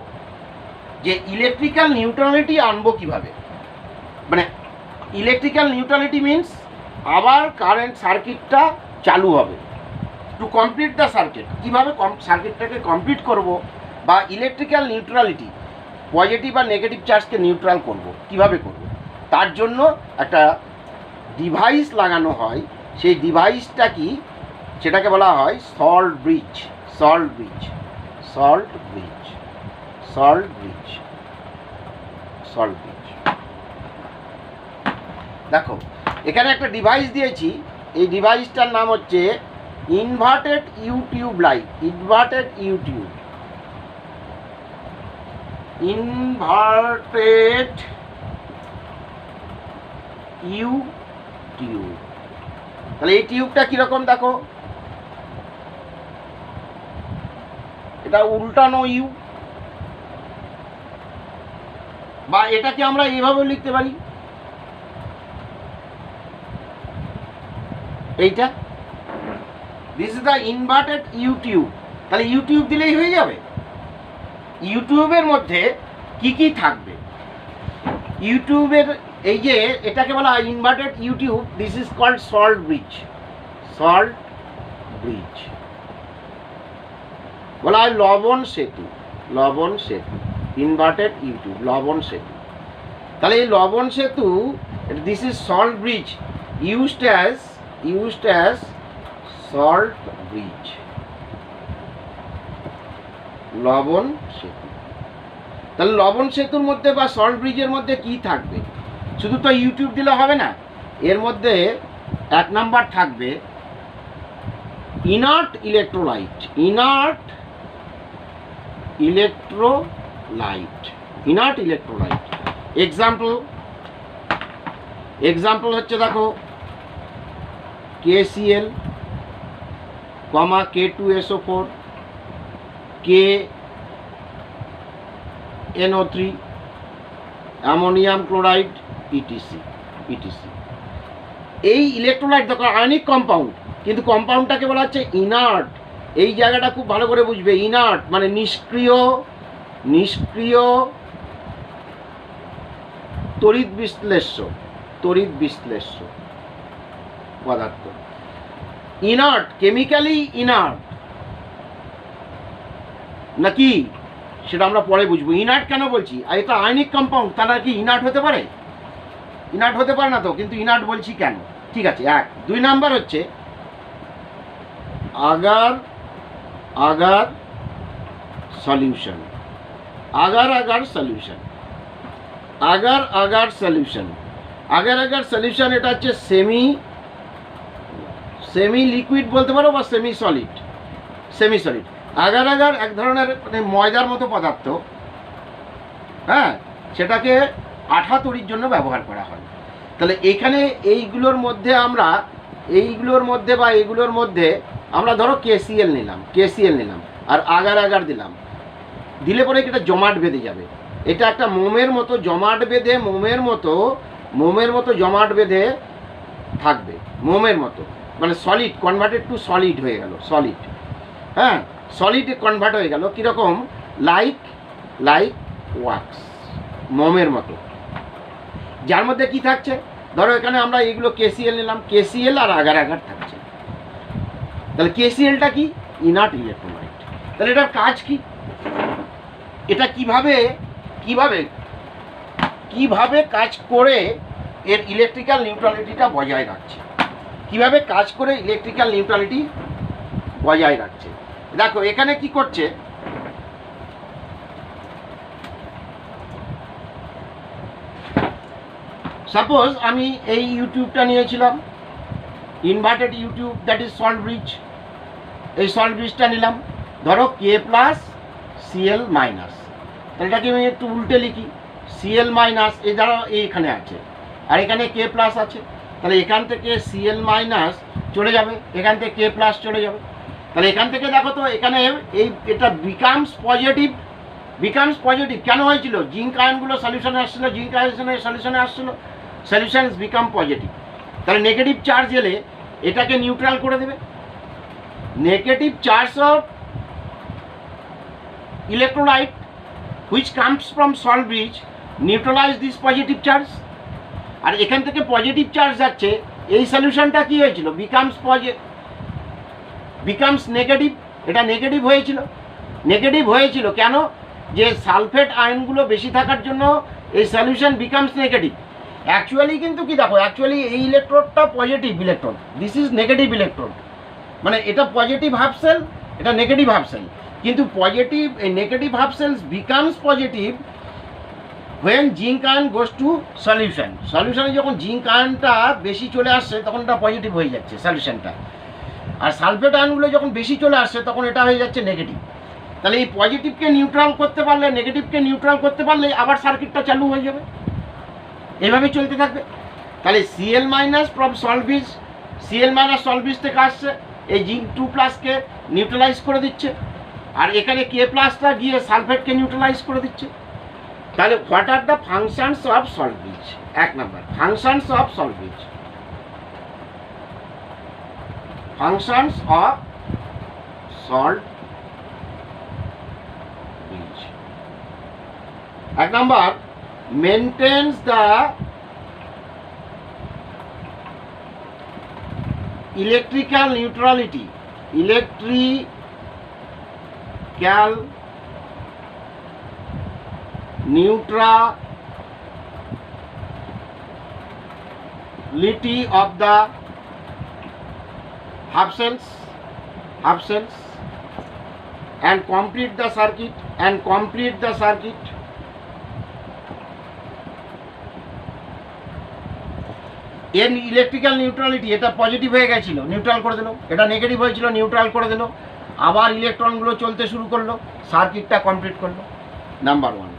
Speaker 1: যে ইলেকট্রিক্যাল নিউট্রালিটি আনবো কিভাবে? মানে ইলেকট্রিক্যাল নিউট্রালিটি মিনস আবার কারেন্ট সার্কিটটা চালু হবে, টু কমপ্লিট দ্য সার্কিট। কীভাবে সার্কিটটাকে কমপ্লিট করব, বা ইলেকট্রিক্যাল নিউট্রালিটি পজিটিভ আর নেগেটিভ চার্জকে নিউট্রাল করব, কিভাবে করব? তার জন্য একটা ডিভাইস লাগানো হয়। সেই ডিভাইসটা কি, সেটাকে বলা হয় সল্ট ব্রিজ। দেখো এখানে একটা ডিভাইস দিয়েছি, এই ডিভাইসটার নাম হচ্ছে ইনভার্টেড ইউ টিউব লাইট। তাহলে এই টিউবটা কিরকম দেখো, এটা উল্টানো ইউ, বা এটাকে আমরা এইভাবে লিখতে পারি, এইটা this is the inverted YouTube. তাহলে ইউটিউব দিলেই হয়ে যাবে। ইউটিউবের মধ্যে কি থাকবে, ইউটিউবের এই যে এটাকে বলা হয় inverted U tube, this is called salt bridge বলা হয় লবণ সেতু, ইনভার্টেড ইউটিউব, লবণ সেতু। তাহলে এই লবণ সেতু, this is salt bridge used as salt bridge, লবণ সেতু। তাহলে লবণ সেতুর মধ্যে বা সল্ট ব্রিজের মধ্যে কি থাকবে? শুধু তো ইউটিউব দিলে হবে না, এর মধ্যে 1 নাম্বার থাকবে inert electrolyte electrolyte, inert electrolyte. Example হচ্ছে দেখো KCl, K2SO4, KNO3, ammonium chloride, etc. এই ইলেকট্রোলাইট দেখো আয়নিক কম্পাউন্ড, কিন্তু কম্পাউন্ডটাকে বলা হচ্ছে ইনার্ট। এই জায়গাটা খুব ভালো করে বুঝবে। ইনার্ট মানে নিষ্ক্রিয় তড়িৎ বিশ্লেষ্য পদার্থ। ইনার্ট, কেমিক্যালি ইনার্ট নাকি সেটা আমরা পরে বুঝবো। ইনার্ট কেন বলছি, আর এটা আয়নিক কম্পাউন্ড, তারা কি ইনার্ট হতে পারে? ইনার্ট হতে পারে না তো, কিন্তু ইনার্ট বলছি কেন? ঠিক আছে। 2 নাম্বার হচ্ছে আগার সলিউশন। এটা হচ্ছে সেমি লিকুইড বলতে পারো বা সেমি সলিড। আগার এক ধরনের মানে ময়দার মতো পদার্থ, হ্যাঁ, সেটাকে আঠা তৈরির জন্য ব্যবহার করা হয়। তাহলে এখানে এইগুলোর মধ্যে আমরা ধরো KCl নিলাম আর আগার দিলে পরে এটা জমাট বেঁধে যাবে। এটা একটা মোমের মতো জমাট বেঁধে থাকবে, মোমের মতো, মানে সলিড কনভার্টেড টু সলিড হয়ে গেল, সলিড, হ্যাঁ, সলিডে কনভার্ট হয়ে গেল। কীরকম? লাইক ওয়াক্স, মোমের মতো। যার মধ্যে কি থাকছে, ধরো এখানে আমরা এইগুলো KCl নিলাম, KCl আর আগার থাকছে। তাহলে KClটা কি? Inert electrolyte. তাহলে এটার কাজ কি? এটা কিভাবে কাজ করে এর ইলেকট্রিক্যাল নিউট্রালিটিটা বজায় রাখছে? দেখো এখানে কি করছে, সাপোজ আমি এই ইউটিউবটা নিয়েছিলাম, inverted YouTube, that is salt bridge. এই সল্ট ব্রিজটা নিলাম, ধরো K+Cl-, তাহলে এটাকে আমি একটু উল্টে লিখি, Cl-, এই ধরো এইখানে আছে আর এখানে K+ আছে, তাহলে এখান থেকে Cl- চলে যাবে, এখান থেকে K+ চলে যাবে। তাহলে এখান থেকে দেখো তো এখানে এটা বিকামস পজিটিভ। কেন হয়েছিল? জিঙ্ক আয়নগুলো সলিউশনে আসছিল, সলিউশনস বিকাম পজিটিভ। তাহলে নেগেটিভ চার্জ এলে এটাকে নিউট্রাল করে দেবে। Negative charge of electrolyte which comes from salt bridge neutralise this positive charge. আর এখান থেকে পজিটিভ চার্জ যাচ্ছে, এই সলিউশনটা কি হয়েছিল? Becomes negative. এটা নেগেটিভ হয়েছিল কেন? যে সালফেট আয়নগুলো বেশি থাকার জন্য এই সলিউশন বিকামস নেগেটিভ। অ্যাকচুয়ালি কিন্তু কি দেখো, এই ইলেকট্রোডটা positive electrode, this is negative electrode, মানে এটা পজিটিভ হাফ সেল, এটা নেগেটিভ হাফ সেল। কিন্তু negative half cells becomes positive when zinc ion goes to সলিউশনে যখন জিঙ্ক আয়নটা বেশি চলে আসছে তখন এটা পজিটিভ হয়ে যাচ্ছে সলিউশনটা, আর সালফেট আয়নগুলো যখন বেশি চলে আসছে তখন এটা হয়ে যাচ্ছে নেগেটিভ। তাহলে এই পজিটিভকে নিউট্রাল করতে পারলে, নেগেটিভকে নিউট্রাল করতে পারলে আবার সার্কিটটা চালু হয়ে যাবে, এভাবে চলতে থাকবে। তাহলে Cl- from salt bridge, salt bridge থেকে আসছে, এই জিঙ্ক 2+কে নিউট্রালাইজ করে দিচ্ছে, আর এখানে K+টা গিয়ে সালফেটকে নিউট্রালাইজ করে দিচ্ছে। তাহলে what are the functions of salt bridge? 1 number, functions of salt bridge. Functions of salt bridge. 1 number, maintains the electrical neutrality. Electrical neutrality of the half cells and complete the circuit এর electrical neutrality, এটা positive হয়ে গেছিল, neutral করে দিল, এটা negative হয়েছিল, neutral করে দিল। আবার ইলেকট্রনগুলো চলতে শুরু করলো, সার্কিটটা কমপ্লিট করলো। Number one.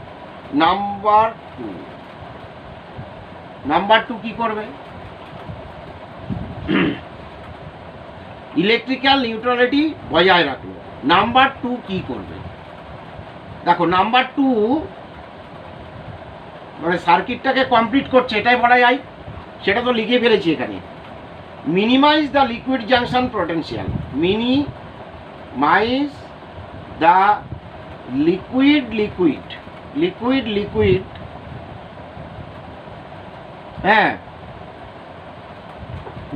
Speaker 1: নাম্বার টু কি করবে? ইলেকট্রিক্যাল নিউট্রালিটি বজায় রাখলো। নাম্বার টু কি করবে? দেখো নাম্বার টু মানে সার্কিটটাকে কমপ্লিট করছে, এটাই বলা যায়। সেটা তো লিখে ফেলেছি এখানে। Minimise the liquid junction potential. Minimise the liquid হ্যাঁ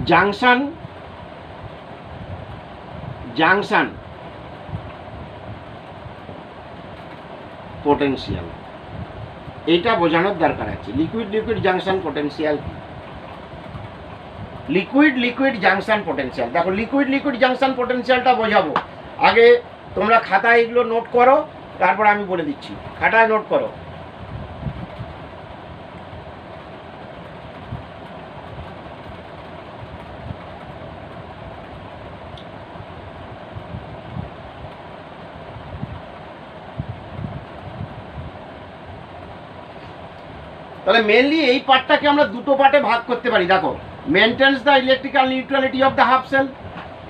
Speaker 1: জাংশন পোটেনশিয়াল, এইটা বোঝানোর দরকার আছে। Liquid junction potential. Liquid junction potential, দেখো লিকুইড জাংশন পোটেনশিয়ালটা বোঝাবো। আগে তোমরা খাতায় এগুলো নোট করো, তারপর আমি বলে দিচ্ছি। খাতায় নোট করো। তাহলে মেনলি এই পার্টটাকে আমরা দুটো পার্টে ভাগ করতে পারি। দেখো, maintains the electrical neutrality of the half cell,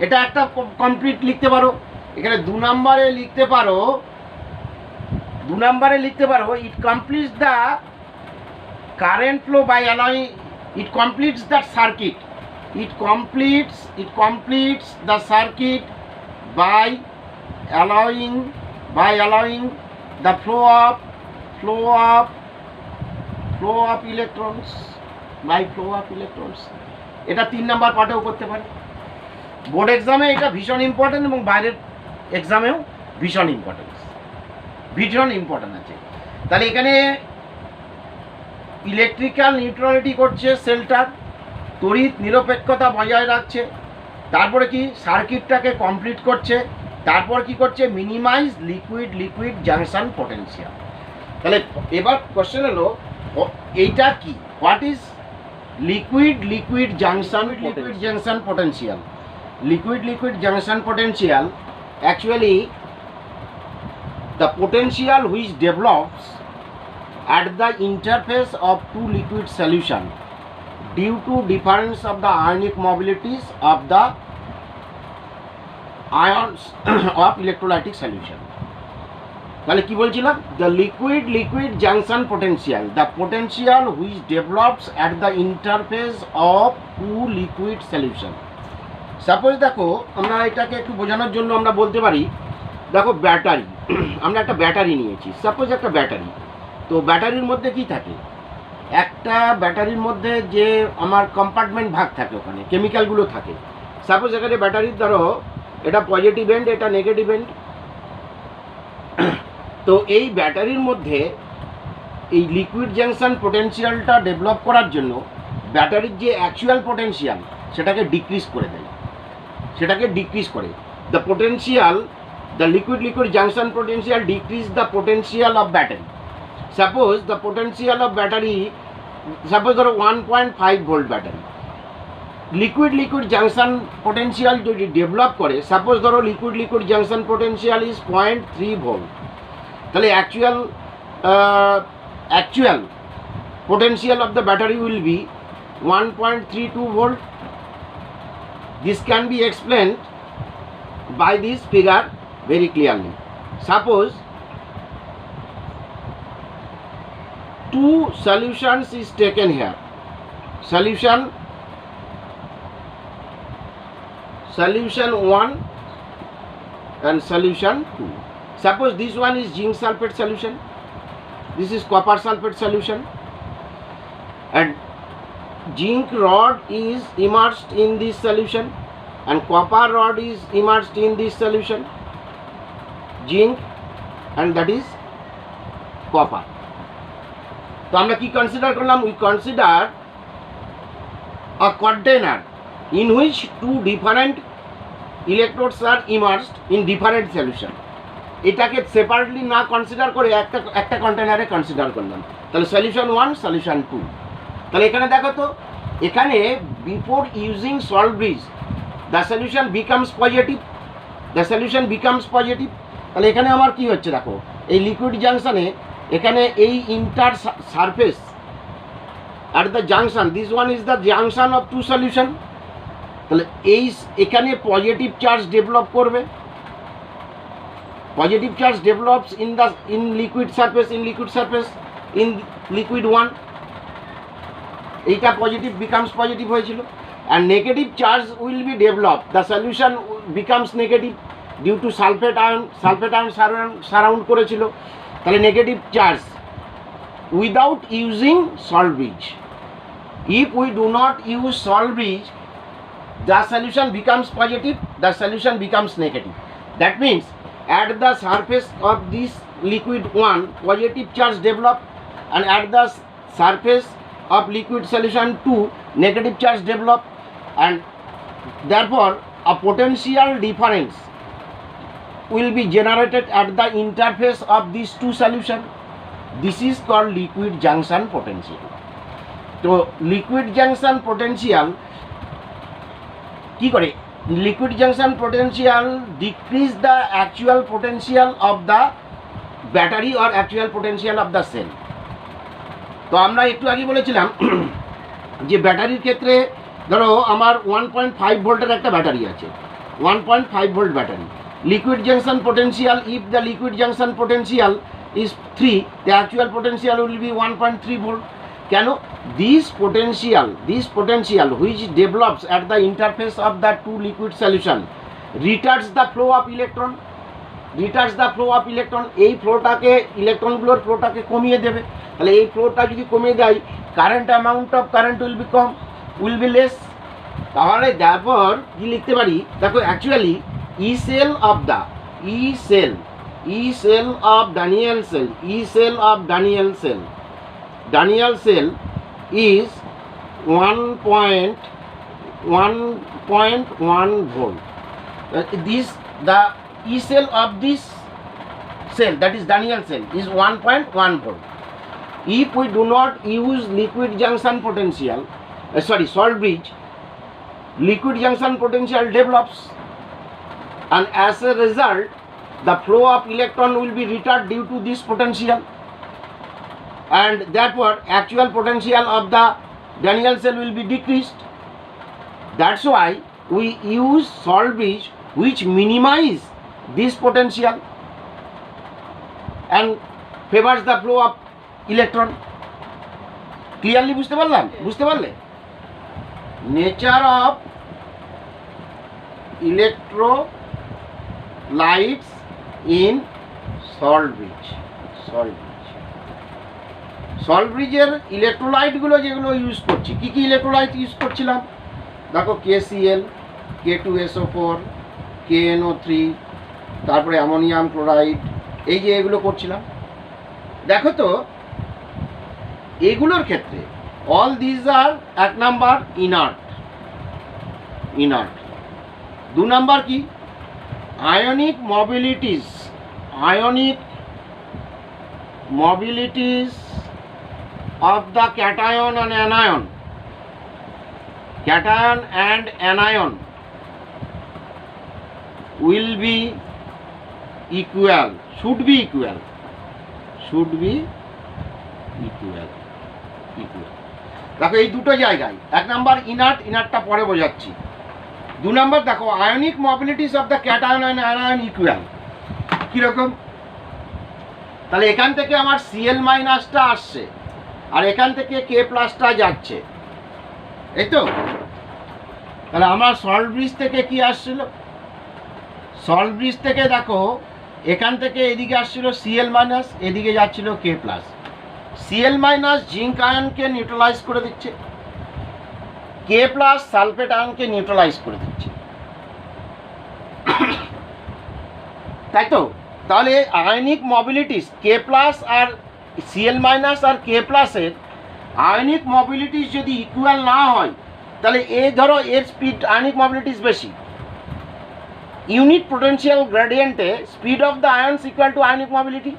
Speaker 1: এটা একটা কমপ্লিট লিখতে পারো। এখানে 2 নম্বরে লিখতে পারো it completes the current flow by allowing, it completes the circuit, it completes the circuit by allowing the flow of electrons এটা 3 নাম্বার পার্টেও করতে পারে। বোর্ড এক্সামে এটা ভীষণ ইম্পর্টেন্ট এবং বাইরের এক্সামেও ভীষণ ইম্পর্টেন্ট আছে। তাহলে এখানে ইলেকট্রিক্যাল নিউট্রালিটি করছে সেলটার, তড়িৎ নিরপেক্ষতা বজায় রাখছে, তারপরে কি সার্কিটটাকে কমপ্লিট করছে, তারপর কি করছে মিনিমাইজ লিকুইড জাংশন পোটেনশিয়াল। তাহলে এবার কোশ্চেন হলো এইটা কি, what is liquid junction potential? Liquid junction potential actually the potential which develops at the interface of two liquid solution due to difference of the ionic mobilities of the ions of electrolytic solution. তাহলে কি বলছিলাম? the liquid junction potential, the potential which develops at the interface of two liquid solution. Suppose দেখো, আমরা এটাকে একটু বোঝানোর জন্য আমরা বলতে পারি, দেখো ব্যাটারি, আমরা একটা ব্যাটারি নিয়েছি। সাপোজ একটা ব্যাটারি, তো ব্যাটারির মধ্যে কি থাকে? একটা ব্যাটারির মধ্যে যে আমার কম্পার্টমেন্ট ভাগ থাকে, ওখানে কেমিক্যালগুলো থাকে। সাপোজ এখানে ব্যাটারির ধরো এটা পজিটিভ এন্ড, এটা নেগেটিভ এন্ড। তো এই ব্যাটারির মধ্যে এই লিকুইড জাংশন পোটেনশিয়ালটা ডেভেলপ করার জন্য ব্যাটারির যে অ্যাকচুয়াল পোটেনশিয়াল সেটাকে ডিক্রিজ করে দেয়, the potential, the liquid junction potential decrease the potential of battery. Suppose the potential of battery, suppose ধরো 1.5 volt battery, liquid junction potential যদি ডেভেলপ করে, সাপোজ ধরো liquid junction potential is 0.3 volt, তাহলে actual potential of the battery will be 1.32 volt. This can be explained by this figure very clearly. Suppose two solutions is taken here, solution 1 and solution 2. Suppose this one is zinc sulfate solution, this is copper sulfate solution, and zinc rod is immersed in this solution and copper rod is immersed in this solution, zinc and that is copper. তো আমরা কি consider করলাম? We consider a container in which two different electrodes are immersed in different solution. এটাকে separately না consider করে একটা কন্টেনারে consider করলাম। তাহলে সলিউশন 1, সলিউশন 2। তাহলে এখানে দেখো তো, এখানে before using salt bridge the solution becomes positive, the solution becomes positive. তাহলে এখানে আমার কি হচ্ছে দেখো, এই লিকুইড জাংশনে এখানে এই inter surface at the junction, this one is the junction of two solution, তাহলে এই এখানে পজিটিভ চার্জ ডেভেলপ করবে, positive charge develops in liquid surface in liquid 1, এইটা পজিটিভ বিকামস পজিটিভ হয়েছিল, and negative charge will be developed, the solution becomes negative due to sulphate ion surround করেছিল, তাহলে negative charge without using salt bridge. If we do not use salt bridge, the solution becomes positive, the solution becomes negative. That means at the surface of this liquid 1 positive charge develop, and at the surface of liquid solution 2 negative charge develop, and therefore a potential difference will be generated at the interface of these two solutions. This is called liquid junction potential. তো liquid junction potential কি করে, liquid junction potential decrease the actual potential of the battery or actual potential of the cell. তো আমরা একটু আগে বলেছিলাম যে ব্যাটারির ক্ষেত্রে ধরো আমার 1.5 ভোল্টের একটা ব্যাটারি আছে, 1.5 volt battery, liquid junction potential, if the liquid junction potential is 3, the actual potential will be 1.3 volt. কেন? This potential which develops at the interface of the two liquid solution retards the flow of electron, এই ফ্লোটাকে, ইলেকট্রনগুলোর ফ্লোটাকে কমিয়ে দেবে। তাহলে এই ফ্লোটা যদি কমিয়ে দেয়, current amount of current will be less. তাহলে তারপর কি লিখতে পারি দেখো, actually E cell of Daniell cell is 1.1 volt. The E cell of this cell, that is Daniell cell, is 1.1 volt. If we do not use liquid junction potential, salt bridge, liquid junction potential develops, and as a result the flow of electron will be retarded due to this potential, and therefore actual potential of the Daniell cell will be decreased. That's why we use salt bridge which minimize this potential and favors the flow of electron. Clearly বুঝতে পারলে? Nature of electrolytes in salt bridge. Salt ব্রিজের ইলেকট্রোলাইটগুলো যেগুলো use করছি, কী কী electrolyte use করছিলাম দেখো, KCl, K2SO4, KNO3, তারপরে ammonium chloride, এই যে এগুলো করছিলাম। দেখো তো এগুলোর ক্ষেত্রে অল দিজ আর, এক নাম্বার ইনার্ট, 2 নাম্বার কি ionic mobilities of the cation and anion will be equal, should be equal. দেখো এই দুটো জায়গায়, এক নাম্বার ইনার্টটা পরে বোঝাচ্ছি, 2 নাম্বার দেখো ionic mobilities of the cation and anion equal. কীরকম? তাহলে এখান থেকে আমার Cl মাইনাসটা আসছে, আর এখান থেকে K প্লাসটা যাচ্ছে, এই তো। তাহলে আমার সল্ট ব্রিজ থেকে কি আসছিল, সল্ট ব্রিজ থেকে দেখো এখান থেকে এদিকে আসছিল Cl মাইনাস, এদিকে যাচ্ছিল K plus. Cl minus zinc আয়নকে নিউট্রালাইজ করে দিচ্ছে, K প্লাস সালফেট আয়নকে নিউট্রালাইজ করে দিচ্ছে, তাই তো। তাহলে আয়নিক মোবিলিটিস K প্লাস আর Cl মাইনাস আর K প্লাসের আয়নিক মোবিলিটিস যদি ইকুয়াল না হয়, তাহলে ধরো এর স্পিড, আয়নিক মোবিলিটিস বেশি, ইউনিট পোটেনশিয়াল গ্রেডিয়েন্টে speed of the ions equal to ionic mobility.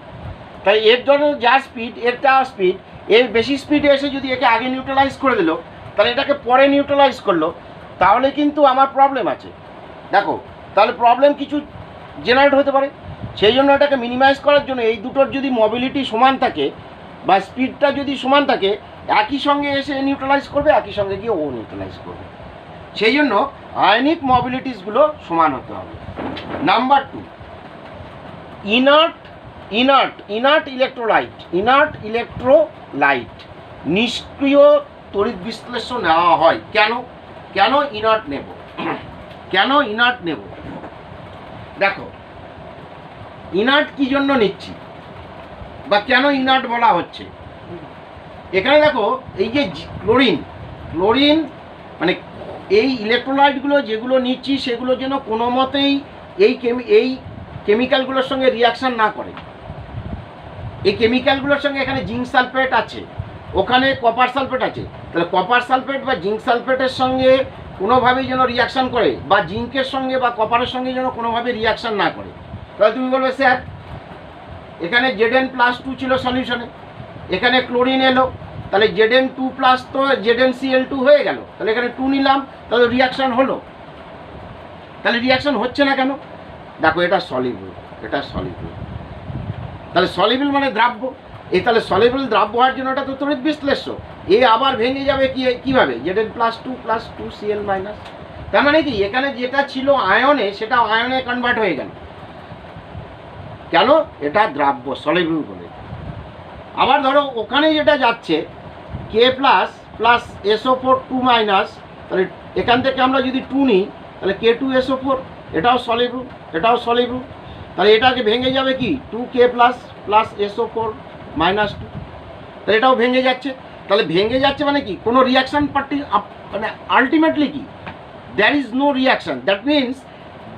Speaker 1: তাই এর জন্য যা স্পিড, এরটা স্পিড, এর বেশি স্পিডে এসে যদি একে আগে নিউট্রালাইজ করে দিল, তাহলে এটাকে পরে নিউট্রালাইজ করলো, তাহলে কিন্তু আমার প্রবলেম আছে। দেখো তাহলে প্রবলেম কিছু জেনারেট হতে পারে। সেই জন্য এটাকে মিনিমাইজ করার জন্য এই দুটোর যদি মোবিলিটি সমান থাকে বা স্পিডটা যদি সমান থাকে, একই সঙ্গে এসে নিউট্রালাইজ করবে, একই সঙ্গে গিয়ে ও নিউট্রালাইজ করবে। সেই জন্য আয়নিক মোবিলিটিসগুলো সমান হতে হবে। নাম্বার 2, ইনার্ট ইলেকট্রোলাইট নিষ্ক্রিয় তড়িৎ বিশ্লেষ্য নেওয়া হয়। কেন ইনার্ট নেব? কেন ইনার্ট নেব? দেখো, ইনার্ট কি জন্য নিচ্ছি বা কেন ইনার্ট বলা হচ্ছে, এখানে দেখো এই যে ক্লোরিন মানে এই ইলেকট্রোলাইটগুলো যেগুলো নিচ্ছি সেগুলো যেন কোনো মতেই এই কেমিক্যালগুলোর সঙ্গে রিয়াকশান না করে। এই কেমিক্যালগুলোর সঙ্গে এখানে জিঙ্ক সালফেট আছে, ওখানে কপার সালফেট আছে, তাহলে কপার সালফেট বা জিঙ্ক সালফেটের সঙ্গে কোনোভাবেই যেন রিয়াকশান করে, বা জিঙ্কের সঙ্গে বা কপারের সঙ্গে যেন কোনোভাবে রিয়াকশান না করে। তাহলে তুমি বলবে স্যার এখানে Zn+2 ছিল সলিউশনে, এখানে ক্লোরিন এলো, তাহলে Zn2+ তো ZnCl2 হয়ে গেল, তাহলে এখানে 2 নিলাম, তাহলে রিয়াকশান হলো। তাহলে রিয়াকশান হচ্ছে না কেন? দেখো এটা সলিবল, তাহলে সলিবল মানে দ্রাব্য। এই তাহলে সলিবল দ্রাব্য হওয়ার জন্য এটা তো তড়িৎ বিশ্লেষ্য। এ আবার ভেঙে যাবে কিভাবে? Zn+2+2Cl-। তার মানে কি এখানে যেটা ছিল আয়নে সেটা আয়নে কনভার্ট হয়ে গেল। কেন? এটা দ্রাব্য, সলিবল বলে। আবার ধরো ওখানে যেটা যাচ্ছে K++SO4 2-, তাহলে এখান থেকে আমরা যদি 2 নিই তাহলে K2SO4, এটাও সলিবল, তাহলে এটাকে ভেঙে যাবে কি 2K++SO4 -2, তাহলে এটাও ভেঙে যাচ্ছে। তাহলে ভেঙে যাচ্ছে মানে কি কোনো রিয়াকশান মানে আলটিমেটলি কি there is no reaction. That means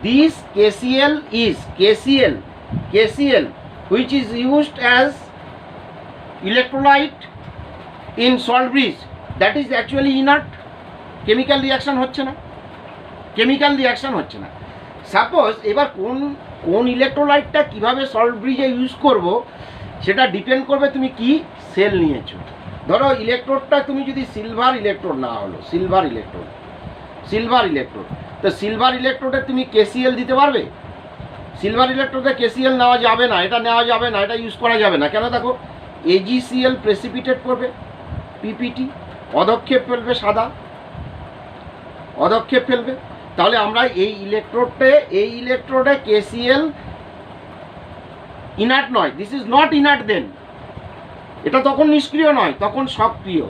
Speaker 1: this KCl which is used as electrolyte in salt bridge, that is actually inert. Chemical reaction হচ্ছে না। সাপোজ এবার কোন ইলেকট্রোলাইটটা কিভাবে সল্ট ব্রিজে ইউজ করব সেটা ডিপেন্ড করবে তুমি কি সেল নিয়েছো। ধরো ইলেকট্রোডটা তুমি যদি সিলভার ইলেকট্রোড না হলো, সিলভার ইলেকট্রোড, তো সিলভার ইলেকট্রোডে তুমি KCl দিতে পারবে? সিলভার ইলেকট্রোডে KCl নেওয়া যাবে না, এটা ইউজ করা যাবে না। কেন? দেখো AgCl প্রেসিপিটেট করবে, PPT অধক্ষেপ ফেলবে, সাদা অধক্ষেপ ফেলবে। তাহলে আমরা এই ইলেকট্রোডে KCl ইনার্ট নয়, দিস ইজ নট ইনার্ট দেন, এটা তখন নিষ্ক্রিয় নয়, তখন সক্রিয়।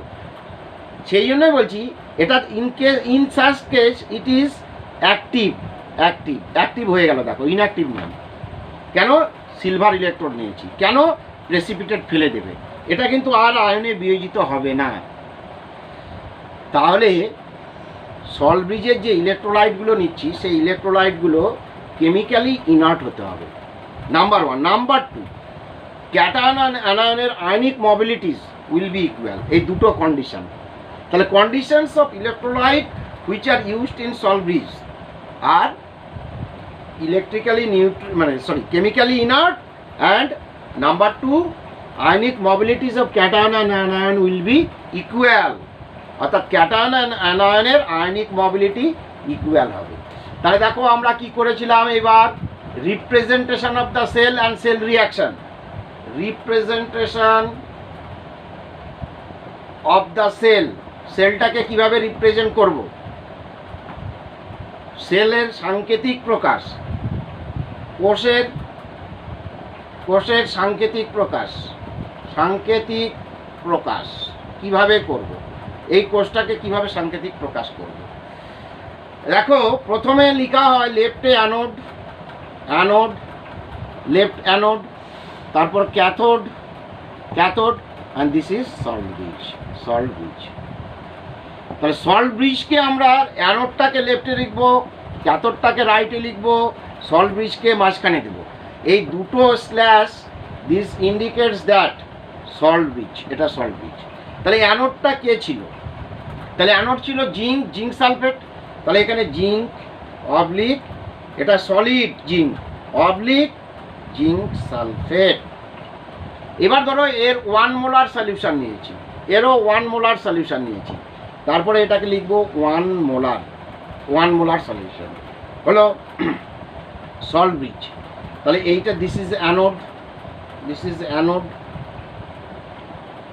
Speaker 1: সেই জন্যই বলছি এটা in such case it is active হয়ে গেল। দেখো ইনঅ্যাক্টিভ নয়। কেন? সিলভার ইলেকট্রোড নিয়েছি। কেন? প্রেসিপিটেট ফেলে দেবে, এটা কিন্তু আর আয়নে বিয়োজিত হবে না। তাহলে সল্ট ব্রিজের যে ইলেকট্রোলাইটগুলো নিচ্ছি সেই ইলেকট্রোলাইটগুলো কেমিক্যালি ইনার্ট হতে হবে, নাম্বার 1। নাম্বার 2, ক্যাটায়ন অ্যান্ড অ্যানায়নের ionic mobilities will be equal. এই দুটো কন্ডিশন। তাহলে conditions of electrolyte which are used in salt bridge are chemically inert, and number 2, ionic mobilities of cation and anion will be equal. অর্থাৎ cation and অ্যানায়নের ionic mobility equal হবে। তাহলে দেখো আমরা কি করেছিলাম, এবার representation of the cell and cell reaction. Representation of the সেলটাকে কিভাবে রিপ্রেজেন্ট করব? সেলের সাংকেতিক প্রকাশ, কোষের সাংকেতিক প্রকাশ কিভাবে করব? এই কোষটাকে কিভাবে সাংকেতিক প্রকাশ করব? দেখো প্রথমে লেখা হয় লেফটে লেফট অ্যানোড, তারপর cathode, and this is salt bridge. তাহলে সল্ট ব্রিজকে আমরা অ্যানোডটাকে লেফটে লিখবো, ক্যাথোডটাকে রাইটে লিখবো, সল্ট ব্রিজকে মাঝখানে দেবো। এই দুটো slash, this indicates that salt bridge, এটা সল্ট ব্রিজ। তাহলে অ্যানোডটা কে ছিল? তাহলে অ্যানোড ছিল জিঙ্ক সালফেট। তাহলে এখানে জিঙ্ক অবলিক, এটা solid zinc oblique zinc sulphate. এবার ধরো এর 1 মোলার সলিউশন নিয়েছি, এরও 1 মোলার সলিউশন নিয়েছি, তারপরে এটাকে লিখবো 1 মোলার সলিউশন হলো সল্ট ব্রিজ। তাহলে এইটা this is anode, this is anode.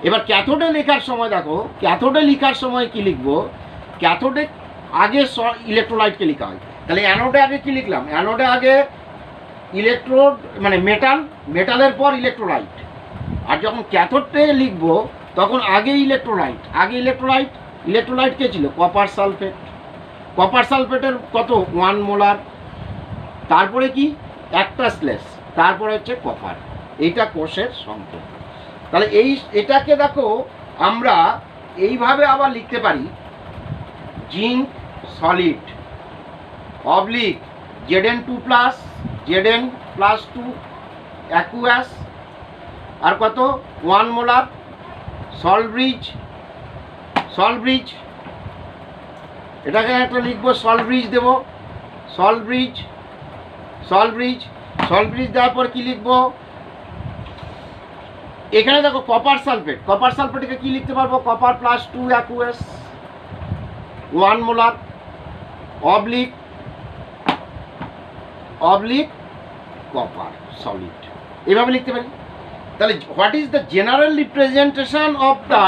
Speaker 1: এবার ক্যাথোডে লেখার সময় দেখো, ক্যাথোডে লেখার সময় কি লিখবো, ক্যাথোডে আগে ইলেকট্রোলাইটকে লেখা হয়। তাহলে অ্যানোডে আগে কি লিখলাম, অ্যানোডে আগে ইলেকট্রোড মানে মেটাল, মেটালের পর ইলেকট্রোলাইট। আর যখন ক্যাথোডে লিখবো তখন আগে ইলেকট্রোলাইট, আগে ইলেকট্রোলাইট। ইলেকট্রোলাইট কে ছিল, কপার সালফেট। কপার সালফেটের কত 1 মোলার, তারপরে কি একটা স্লেশ, তারপরে হচ্ছে কপার। এইটা কোষের সংকেত। তাহলে এটাকে দেখো আমরা এইভাবে আবার লিখতে পারি, zinc solid oblique Zn2+, Zn+2 aqueous, আর কত 1 molar salt bridge, salt bridge. এটাকে একটা লিখবো, সল্ট ব্রিজ দেবো, salt bridge, salt bridge, salt bridge দেওয়ার পর কি লিখবো, এখানে দেখো কপার সালফেট, কপার সালফেটকে কি লিখতে পারবো, copper +2 aqueous 1 molar oblique, oblique copper solid, এভাবে লিখতে পারি। তাহলে what is the general representation of the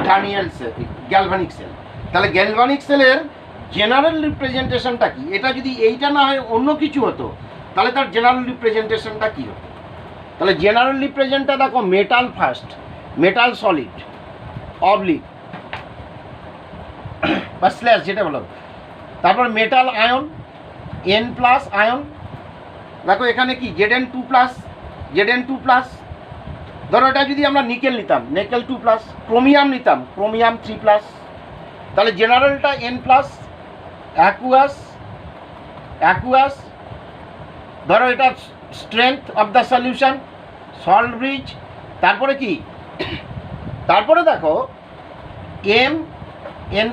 Speaker 1: Daniell cell, galvanic cell. তাহলে গ্যালভানিক সেলের জেনারেল রিপ্রেজেন্টেশনটা কি, এটা যদি এইটা না হয় অন্য কিছু হতো তাহলে তার জেনারেল রিপ্রেজেন্টেশনটা কি হতো। তাহলে জেনারেল রিপ্রেজেন্টটা দেখো, metal first, metal solid oblique বা স্ল্যাশ যেটা বলো, তারপর মেটাল আয়ন N+ আয়ন। দেখো এখানে কি Zn2+, Zn2+। ধরো এটা যদি আমরা নিকেল নিতাম, নিকেল 2+, ক্রোমিয়াম নিতাম, ক্রোমিয়াম 3+। তাহলে জেনারেলটা N+, অ্যাকুয়াস, অ্যাকুয়াস। ধরো এটা strength of the solution, salt bridge. তারপরে কি, তারপরে দেখো M, N+,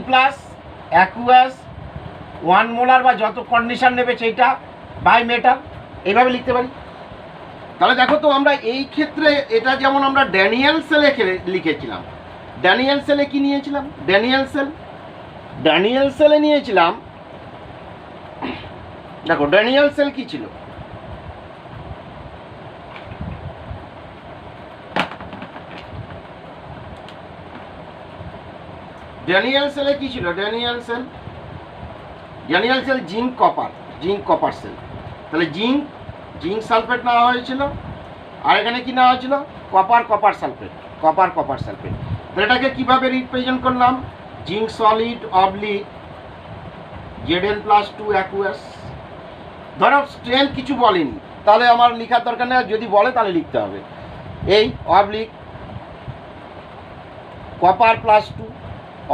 Speaker 1: অ্যাকুয়াস 1 মোলার বা যত কন্ডিশন নেবে সেইটা বাই মেটাল, এইভাবে লিখতে পারি। তাহলে দেখো তো আমরা এই ক্ষেত্রে এটা যেমন আমরা ড্যানিয়েল সেলে লিখেছিলাম, ড্যানিয়েল সেলে কি নিয়েছিলাম, ড্যানিয়েল সেল, ড্যানিয়েল সেলে নিয়েছিলাম, দেখো ড্যানিয়েল সেল কি ছিল, ড্যানিয়েল সেলে কি ছিল, Daniell cell, Daniell cell zinc copper, zinc copper cell. তাহলে জিঙ্ক, জিঙ্ক সালফেট নেওয়া হয়েছিল, আর এখানে কি নেওয়া হয়েছিল, copper, copper sulphate, copper, copper sulphate. তাহলে এটাকে কীভাবে রিপ্রেজেন্ট করলাম, zinc solid oblique Zn+2 aqueous. ধরো স্ট্রেংথ কিছু বলেনি, তাহলে আমার লেখার দরকার নেই, যদি বলে তাহলে লিখতে হবে, এই অবলিক কপার +2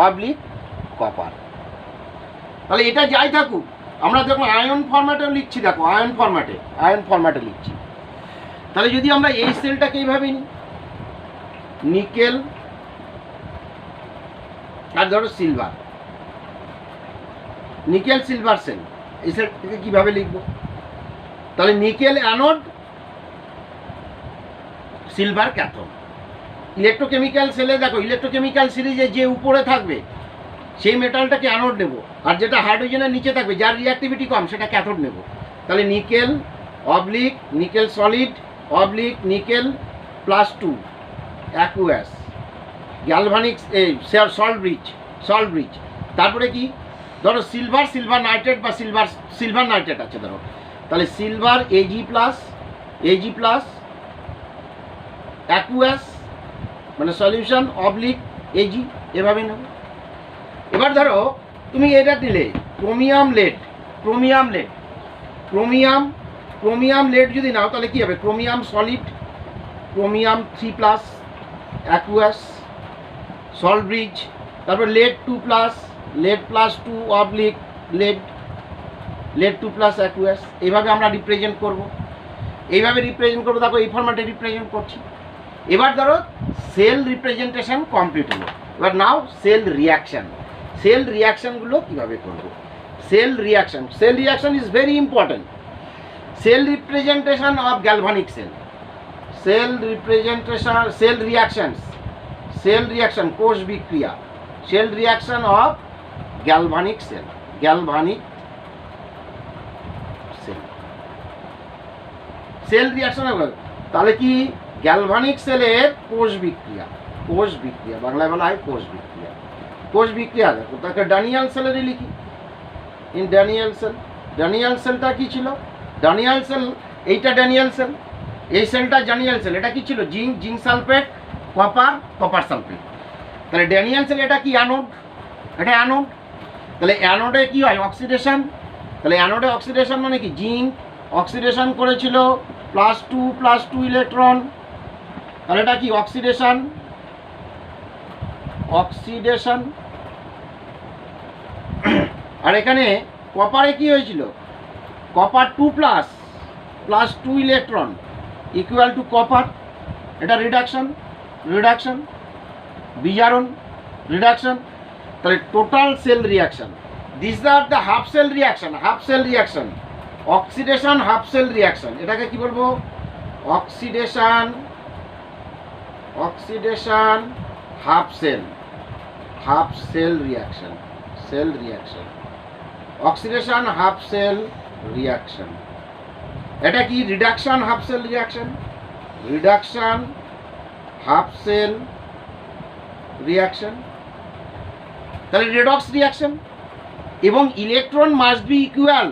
Speaker 1: অবলিক কপার। তাহলে এটা যাই থাকুক, আমরা যখন আয়ন ফরম্যাটেও লিখছি, দেখো আয়ন ফরম্যাটে, আয়ন ফরম্যাটে লিখছি। তাহলে যদি আমরা এই সেলটাকে এইভাবে নিই, নিকেল আর ধরো সিলভার, নিকেল সিলভার সেল, এই সেলটাকে কীভাবে লিখবো, তাহলে nickel anode, silver cathode. Electrochemical সেলে দেখো, ইলেকট্রোকেমিক্যাল সিরিজে যে উপরে থাকবে সেই মেটালটাকে অ্যানোড নেব, আর যেটা হাইড্রোজেনের নিচে থাকবে যার রিঅ্যাক্টিভিটি কম সেটা ক্যাথোড নেব। তাহলে nickel oblique nickel solid oblique nickel +2 aqueous galvanic, এই সল্ট ব্রিজ, সল্ট ব্রিজ। তারপরে কি, ধরো সিলভার, সিলভার নাইট্রেট বা সিলভার, সিলভার নাইট্রেট আছে ধরো, তাহলে সিলভার Ag+, Ag+ অ্যাকুয়াস মানে সলিউশন অবলিক Ag, এভাবে নেব। এবার ধরো তুমি এটা দিলে chromium lead, chromium lead, chromium, chromium lead যদি নাও তাহলে কি হবে, chromium solid, chromium 3+ aqueous salt bridge. তারপর lead 2+, lead +2 oblique lead, lead 2+ aqueous. এইভাবে আমরা রিপ্রেজেন্ট করব, এইভাবে রিপ্রেজেন্ট করবো। দেখো এই ফরম্যাটে রিপ্রেজেন্ট করছি। এবার ধরো সেল রিপ্রেজেন্টেশন কমপ্লিট হলো, এবার নাও সেল রিয়াকশান, সেল রিয়াকশানগুলো কীভাবে করবো, cell reaction, cell reaction is very important. Cell representation of galvanic cell, cell representation, cell reactions, cell reaction কোষ বিক্রিয়া, cell reaction of galvanic cell, galvanic cell, cell reaction হবে, তাহলে কি গ্যালভানিক সেলের কোষ বিক্রিয়া, কোষ বিক্রিয়া বাংলায় বলা হয় কোষ বিক্রিয়া। কোষ বিক্রিয়া দেখো তাকে ড্যানিয়েল সেলেরই লিখি, ইন ড্যানিয়েল সেল। ড্যানিয়েল সেলটা কি ছিল? ড্যানিয়েল সেল, এইটা ড্যানিয়েল সেল, এই সেলটা ড্যানিয়েল সেল। এটা কি ছিল? Zinc, zinc sulphate, copper, copper sulphate. তাহলে ড্যানিয়েল সেল এটা কি? অ্যানোড, এটা অ্যানোড। তাহলে অ্যানোডে কি হয়? অক্সিডেশন। তাহলে অ্যানোডে অক্সিডেশন মানে কি? জিঙ্ক অক্সিডেশন করেছিল +2 ইলেকট্রন, তাহলে এটা কি? Oxidation, oxidation. আর এখানে কপারে কি হয়েছিল? Copper 2+2 electron equal to copper, এটা রিডাকশন, রিডাকশন, বিজারণ, রিডাকশন। তাহলে total cell reaction, this are the half cell reaction, half cell reaction, oxidation half cell reaction. এটাকে কি বলবো? Oxidation, oxidation half cell, half cell reaction, cell reaction, oxidation half cell reaction. এটা কি? Reduction half cell reaction, reduction half cell reaction. তাহলে redox reaction, এবং electron must be equal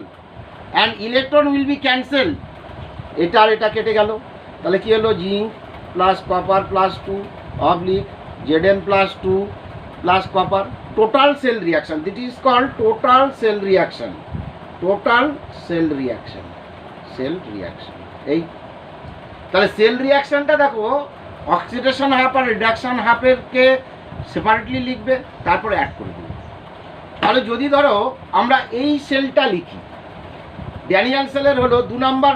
Speaker 1: and electron will be cancel. এটা আর এটা কেটে গেল, তাহলে কি হলো? Zinc plus copper +2 oblique Zn+2 plus copper, total cell reaction. This is called total cell reaction, total cell reaction, cell reaction. এই তাহলে সেল রিয়াকশনটা দেখো অক্সিডেশন হাফ আর রিডাকশন হাফেরকে সেপারেটলি লিখবে, তারপরে অ্যাড করে দেবে। তাহলে যদি ধরো আমরা এই সেলটা লিখি, ড্যানিয়েল সেলের হলো 2 number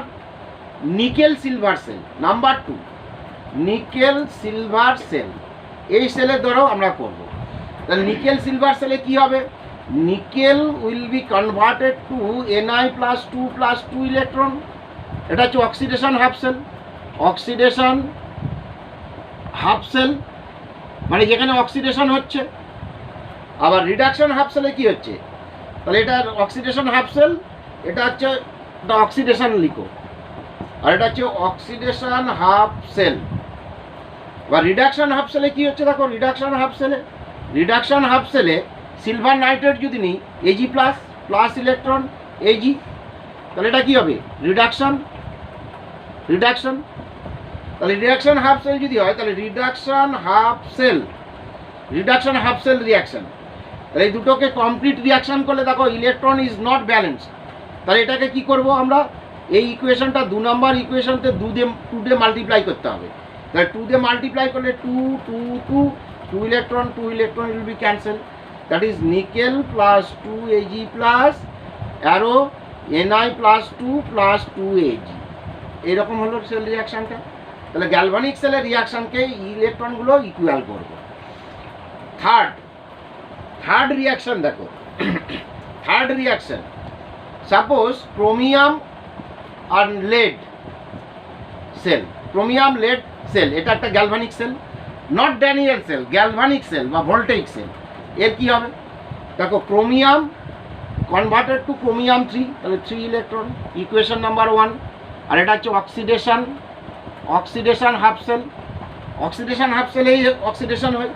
Speaker 1: nickel silver cell, number 2 nickel silver cell, এই সেলের ধরো আমরা করব। তাহলে নিকেল সিলভার সেলে কি হবে? Nickel will be converted to Na+2+2 electron, এটা হচ্ছে oxidation half cell, oxidation half cell মানে যেখানে অক্সিডেশন হচ্ছে। আবার রিডাকশন হাফ সেলে কি হচ্ছে? তাহলে এটা অক্সিডেশন হাফ সেল, এটা হচ্ছে অক্সিডেশন লিখো, আর এটা হচ্ছে অক্সিডেশন হাফ সেল। বা রিডাকশন হাফ সেলে কি হচ্ছে? দেখো রিডাকশন হাফ সেলে, রিডাকশন হাফ সেলে সিলভার নাইট্রেট যদি নিই Ag+, প্লাস ইলেকট্রন Ag, তাহলে এটা কি হবে? Reduction, reduction. তাহলে রিডাকশন হাফ সেল যদি হয়, তাহলে reduction half cell, reduction half cell reaction. তাহলে এই দুটোকে কমপ্লিট রিয়াকশন করলে দেখো ইলেকট্রন ইজ নট ব্যালেন্সড। তাহলে এটাকে কি করব আমরা? এই ইকুয়েশনটা 2 নম্বর ইকুয়েশনতে 2 দিয়ে মাল্টিপ্লাই করতে হবে। তাহলে 2 দিয়ে মাল্টিপ্লাই করলে 2 electron will be cancel, that is nickel +2 Ag plus arrow Na+2 +2 Ag। এরকম হলো সেল রিয়াকশনটা। তাহলে গ্যালভানিক সেলের রিয়াকশনকে ইলেকট্রনগুলো ইকুয়াল করব। থার্ড রিয়াকশন দেখো, থার্ড রিয়াকশন, সাপোজ ক্রোমিয়াম আর lead cell, chromium lead cell, এটা একটা galvanic cell, not Daniell cell, galvanic cell বা ভোল্টেইক সেল। এর কি হবে? দেখো ক্রোমিয়াম কনভার্টেড টু ক্রোমিয়াম 3, তাহলে 3 ইলেকট্রন, ইকুয়েশন নাম্বার 1। আর এটা হচ্ছে oxidation, oxidation half cell, oxidation half সেলেই অক্সিডেশন হয়।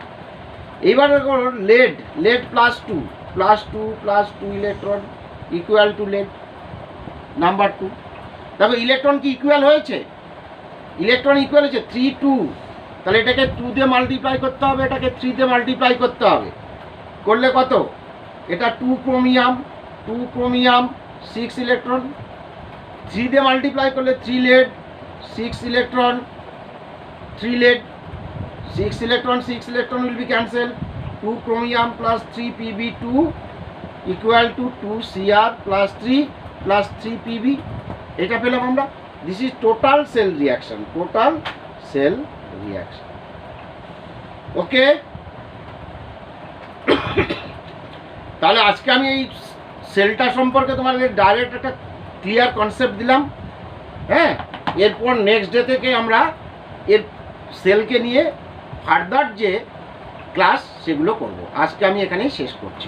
Speaker 1: এইবার দেখো lead, lead +2 electron equal to lead number 2। দেখো ইলেকট্রন কি ইকুয়াল হয়েছে? ইলেকট্রন ইকুয়াল হয়েছে 3 2, তাহলে এটাকে 2 দিয়ে মাল্টিপ্লাই করতে হবে, এটাকে 3 দিয়ে মাল্টিপ্লাই করতে হবে। করলে কত? এটা 2 ক্রোমিয়াম 6 ইলেকট্রন, 3 দিয়ে মাল্টিপ্লাই করলে 3 lead 6 electron, 3 lead 6 electron will be cancelled, 2 chromium plus 3 Pb2 equal to 2 Cr plus 3 plus 3 Pb। এটা পেলাম আমরা। This is total cell reaction, total cell reaction. Okay, তাহলে আজকে আমি এই সেলটা সম্পর্কে তোমাদের ডাইরেক্ট একটা ক্লিয়ার কনসেপ্ট দিলাম। হ্যাঁ, এরপর নেক্সট ডে থেকে আমরা এর সেলকে নিয়ে ফার্দার যে ক্লাস সেগুলো করব। আজকে আমি এখানেই শেষ করছি।